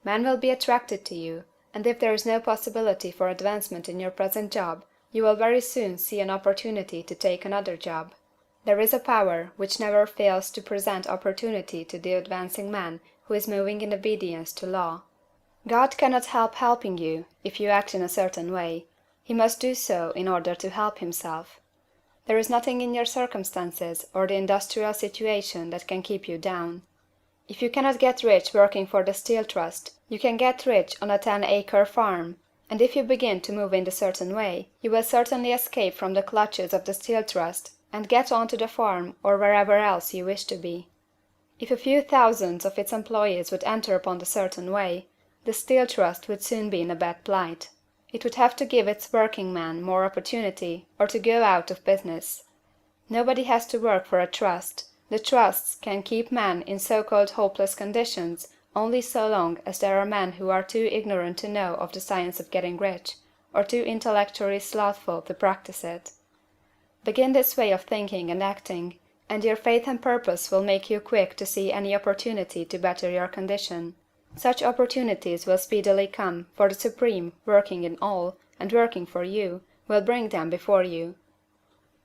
[SPEAKER 1] Men will be attracted to you, and if there is no possibility for advancement in your present job, you will very soon see an opportunity to take another job. There is a power which never fails to present opportunity to the advancing man who is moving in obedience to law. God cannot help helping you if you act in a certain way. He must do so in order to help himself. There is nothing in your circumstances or the industrial situation that can keep you down. If you cannot get rich working for the Steel Trust, you can get rich on a 10-acre farm, and if you begin to move in a certain way, you will certainly escape from the clutches of the Steel Trust and get on to the farm or wherever else you wish to be. If a few thousands of its employees would enter upon the certain way, the Steel Trust would soon be in a bad plight. It would have to give its working men more opportunity or to go out of business. Nobody has to work for a trust. The trusts can keep men in so-called hopeless conditions only so long as there are men who are too ignorant to know of the science of getting rich, or too intellectually slothful to practice it. Begin this way of thinking and acting, and your faith and purpose will make you quick to see any opportunity to better your condition. Such opportunities will speedily come, for the Supreme, working in all, and working for you, will bring them before you.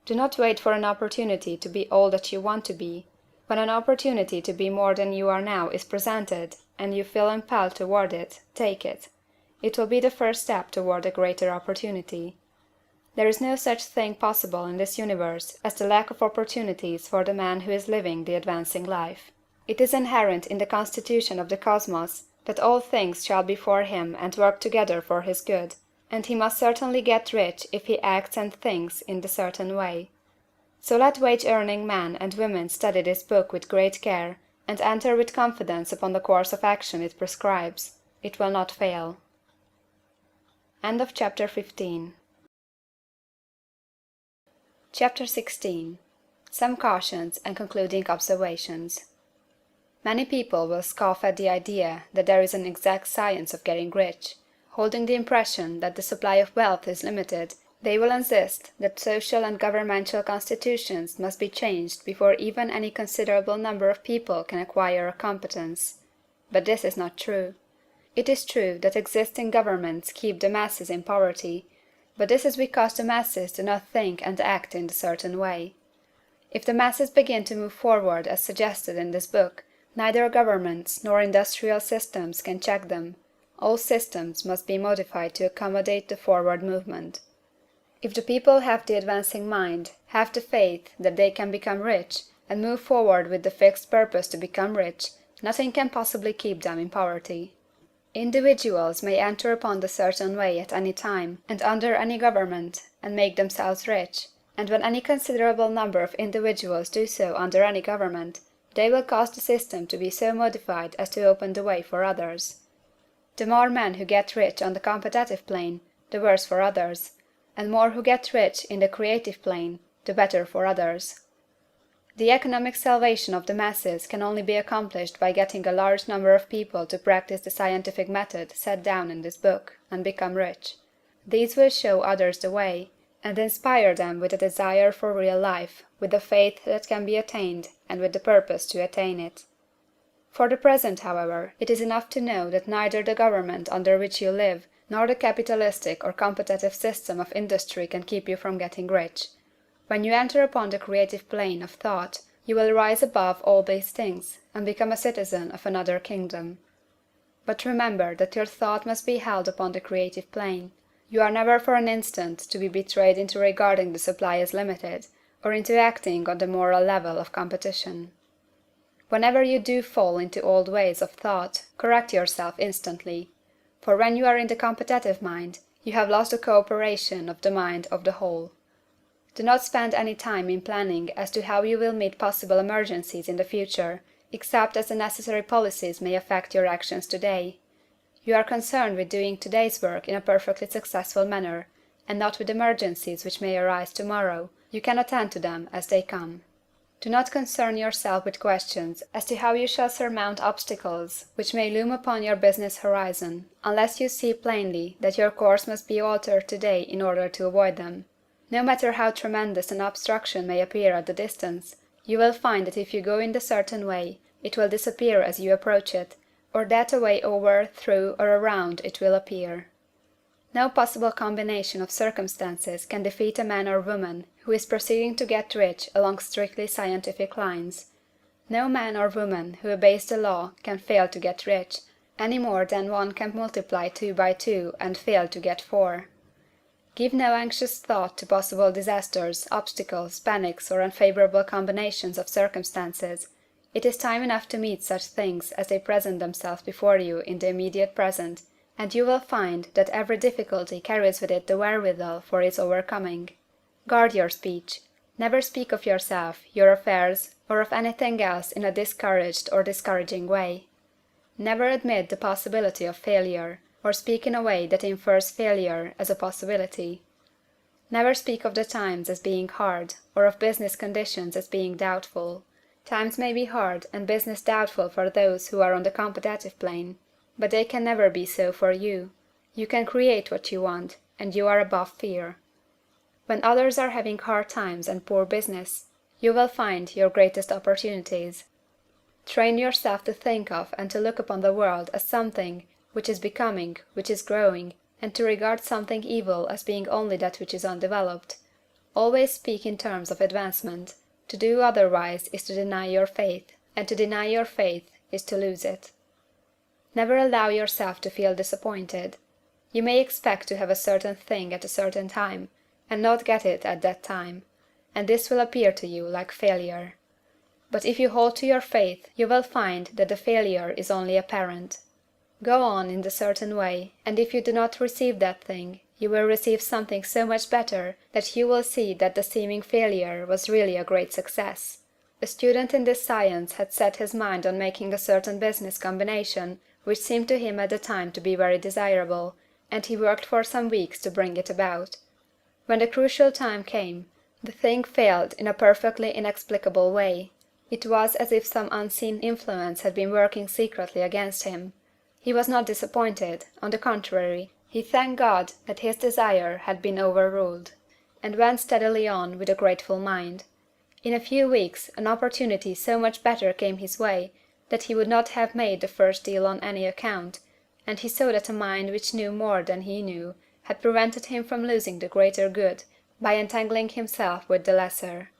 [SPEAKER 1] Do not wait for an opportunity to be all that you want to be. When an opportunity to be more than you are now is presented, and you feel impelled toward it, take it. It will be the first step toward a greater opportunity. There is no such thing possible in this universe as the lack of opportunities for the man who is living the advancing life. It is inherent in the constitution of the cosmos that all things shall be for him and work together for his good, and he must certainly get rich if he acts and thinks in the certain way. So let wage-earning men and women study this book with great care, and enter with confidence upon the course of action it prescribes. It will not fail. End of Chapter 15. Chapter 16. Some cautions and concluding observations. Many people will scoff at the idea that there is an exact science of getting rich, holding the impression that the supply of wealth is limited, They will insist that social and governmental constitutions must be changed before even any considerable number of people can acquire a competence. But this is not true. It is true that existing governments keep the masses in poverty, but this is because the masses do not think and act in a certain way. If the masses begin to move forward as suggested in this book, neither governments nor industrial systems can check them. All systems must be modified to accommodate the forward movement. If the people have the advancing mind, have the faith that they can become rich, and move forward with the fixed purpose to become rich, nothing can possibly keep them in poverty. Individuals may enter upon the certain way at any time, and under any government, and make themselves rich, and when any considerable number of individuals do so under any government, they will cause the system to be so modified as to open the way for others. The more men who get rich on the competitive plane, the worse for others, and more who get rich in the creative plane, the better for others. The economic salvation of the masses can only be accomplished by getting a large number of people to practice the scientific method set down in this book, and become rich. These will show others the way, and inspire them with a desire for real life, with the faith that can be attained, and with the purpose to attain it. For the present, however, it is enough to know that neither the government under which you live, nor the capitalistic or competitive system of industry can keep you from getting rich. When you enter upon the creative plane of thought, you will rise above all these things, and become a citizen of another kingdom. But remember that your thought must be held upon the creative plane. You are never for an instant to be betrayed into regarding the supply as limited, or into acting on the moral level of competition. Whenever you do fall into old ways of thought, correct yourself instantly. For when you are in the competitive mind, you have lost the cooperation of the mind of the whole. Do not spend any time in planning as to how you will meet possible emergencies in the future, except as the necessary policies may affect your actions today. You are concerned with doing today's work in a perfectly successful manner, and not with emergencies which may arise tomorrow. You can attend to them as they come. Do not concern yourself with questions as to how you shall surmount obstacles which may loom upon your business horizon, unless you see plainly that your course must be altered today in order to avoid them. No matter how tremendous an obstruction may appear at the distance, you will find that if you go in the certain way, it will disappear as you approach it, or that a way over, through, or around it will appear. No possible combination of circumstances can defeat a man or woman who is proceeding to get rich along strictly scientific lines. No man or woman who obeys the law can fail to get rich, any more than one can multiply 2 by 2 and fail to get 4. Give no anxious thought to possible disasters, obstacles, panics, or unfavorable combinations of circumstances. It is time enough to meet such things as they present themselves before you in the immediate present, and you will find that every difficulty carries with it the wherewithal for its overcoming. Guard your speech. Never speak of yourself, your affairs, or of anything else in a discouraged or discouraging way. Never admit the possibility of failure, or speak in a way that infers failure as a possibility. Never speak of the times as being hard, or of business conditions as being doubtful. Times may be hard and business doubtful for those who are on the competitive plane, but they can never be so for you. You can create what you want, and you are above fear. When others are having hard times and poor business, you will find your greatest opportunities. Train yourself to think of and to look upon the world as something which is becoming, which is growing, and to regard something evil as being only that which is undeveloped. Always speak in terms of advancement. To do otherwise is to deny your faith, and to deny your faith is to lose it. Never allow yourself to feel disappointed. You may expect to have a certain thing at a certain time, and not get it at that time, and this will appear to you like failure. But if you hold to your faith, you will find that the failure is only apparent. Go on in the certain way, and if you do not receive that thing, you will receive something so much better that you will see that the seeming failure was really a great success. A student in this science had set his mind on making a certain business combination which seemed to him at the time to be very desirable, and he worked for some weeks to bring it about. When the crucial time came, the thing failed in a perfectly inexplicable way. It was as if some unseen influence had been working secretly against him. He was not disappointed, on the contrary, He thanked God that his desire had been overruled, and went steadily on with a grateful mind. In a few weeks an opportunity so much better came his way that he would not have made the first deal on any account, and he saw that a mind which knew more than he knew had prevented him from losing the greater good by entangling himself with the lesser.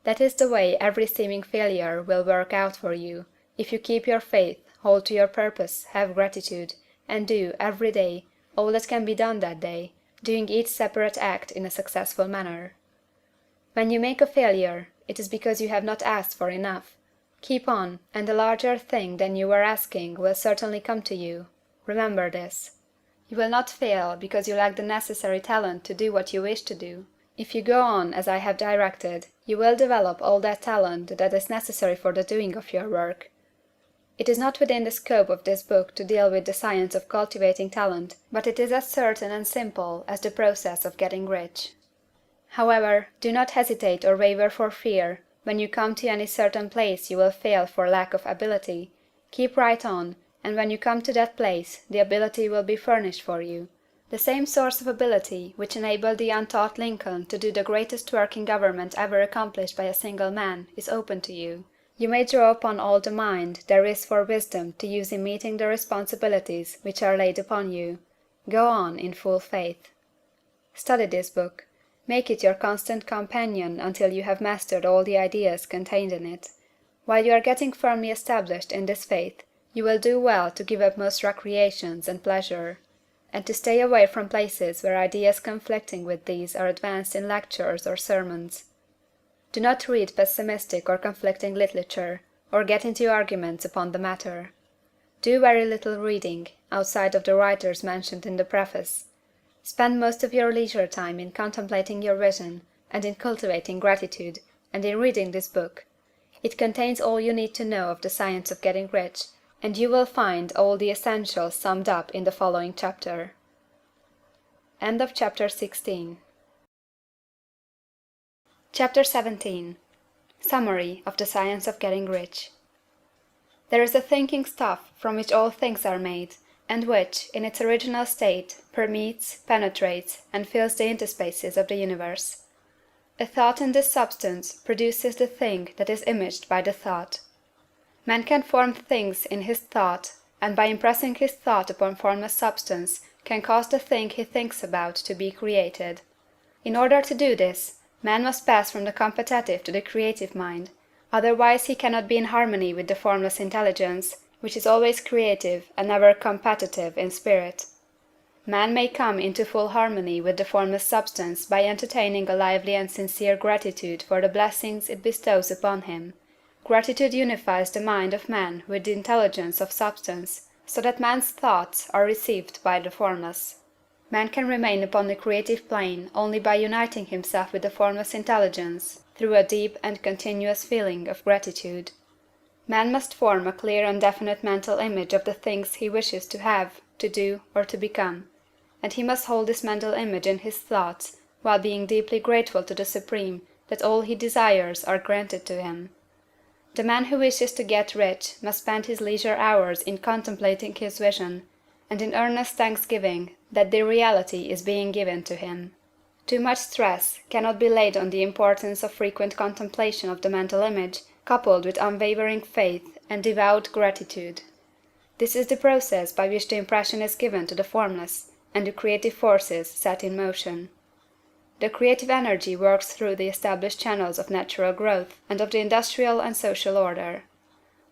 [SPEAKER 1] That is the way every seeming failure will work out for you, if you keep your faith, hold to your purpose, have gratitude, and do, every day, all that can be done that day, doing each separate act in a successful manner. When you make a failure, it is because you have not asked for enough. Keep on, and a larger thing than you were asking will certainly come to you. Remember this. You will not fail because you lack the necessary talent to do what you wish to do. If you go on as I have directed, you will develop all that talent that is necessary for the doing of your work. It is not within the scope of this book to deal with the science of cultivating talent, but it is as certain and simple as the process of getting rich. However, do not hesitate or waver for fear when you come to any certain place you will fail for lack of ability. Keep right on, and when you come to that place the ability will be furnished for you. The same source of ability which enabled the untaught Lincoln to do the greatest work in government ever accomplished by a single man is open to you. You may draw upon all the mind there is for wisdom to use in meeting the responsibilities which are laid upon you. Go on in full faith. Study this book. Make it your constant companion until you have mastered all the ideas contained in it. While you are getting firmly established in this faith, you will do well to give up most recreations and pleasure, and to stay away from places where ideas conflicting with these are advanced in lectures or sermons. Do not read pessimistic or conflicting literature, or get into arguments upon the matter. Do very little reading, outside of the writers mentioned in the preface. Spend most of your leisure time in contemplating your vision, and in cultivating gratitude, and in reading this book. It contains all you need to know of the science of getting rich, and you will find all the essentials summed up in the following chapter. End of chapter 16. Chapter 17. Summary of the Science of Getting Rich. There is a thinking stuff from which all things are made, and which, in its original state, permeates, penetrates, and fills the interspaces of the universe. A thought in this substance produces the thing that is imaged by the thought. Man can form things in his thought, and by impressing his thought upon formless substance can cause the thing he thinks about to be created. In order to do this, man must pass from the competitive to the creative mind, otherwise he cannot be in harmony with the formless intelligence, which is always creative and never competitive in spirit. Man may come into full harmony with the formless substance by entertaining a lively and sincere gratitude for the blessings it bestows upon him. Gratitude unifies the mind of man with the intelligence of substance, so that man's thoughts are received by the formless. Man can remain upon the creative plane only by uniting himself with the formless intelligence through a deep and continuous feeling of gratitude. Man must form a clear and definite mental image of the things he wishes to have, to do, or to become, and he must hold this mental image in his thoughts while being deeply grateful to the Supreme that all he desires are granted to him. The man who wishes to get rich must spend his leisure hours in contemplating his vision, and in earnest thanksgiving that the reality is being given to him. Too much stress cannot be laid on the importance of frequent contemplation of the mental image, coupled with unwavering faith and devout gratitude. This is the process by which the impression is given to the formless, and the creative forces set in motion. The creative energy works through the established channels of natural growth and of the industrial and social order.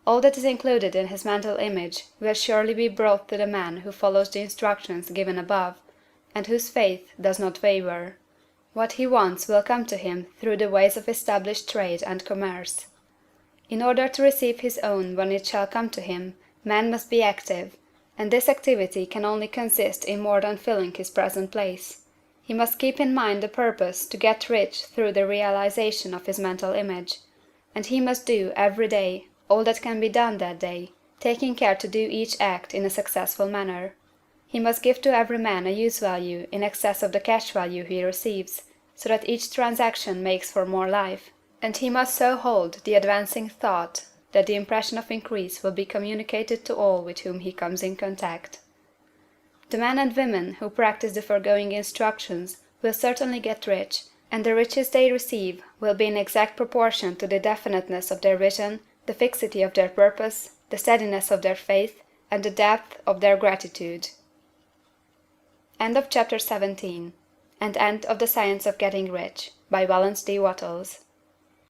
[SPEAKER 1] All that is included in his mental image will surely be brought to the man who follows the instructions given above, and whose faith does not waver. What he wants will come to him through the ways of established trade and commerce. In order to receive his own when it shall come to him, man must be active, and this activity can only consist in more than filling his present place. He must keep in mind the purpose to get rich through the realization of his mental image, and he must do, every day, all that can be done that day, taking care to do each act in a successful manner. He must give to every man a use value in excess of the cash value he receives, so that each transaction makes for more life, and he must so hold the advancing thought that the impression of increase will be communicated to all with whom he comes in contact. The men and women who practice the foregoing instructions will certainly get rich, and the riches they receive will be in exact proportion to the definiteness of their vision, the fixity of their purpose, the steadiness of their faith, and the depth of their gratitude. End of chapter 17. And end of The Science of Getting Rich, by Wallace D. Wattles.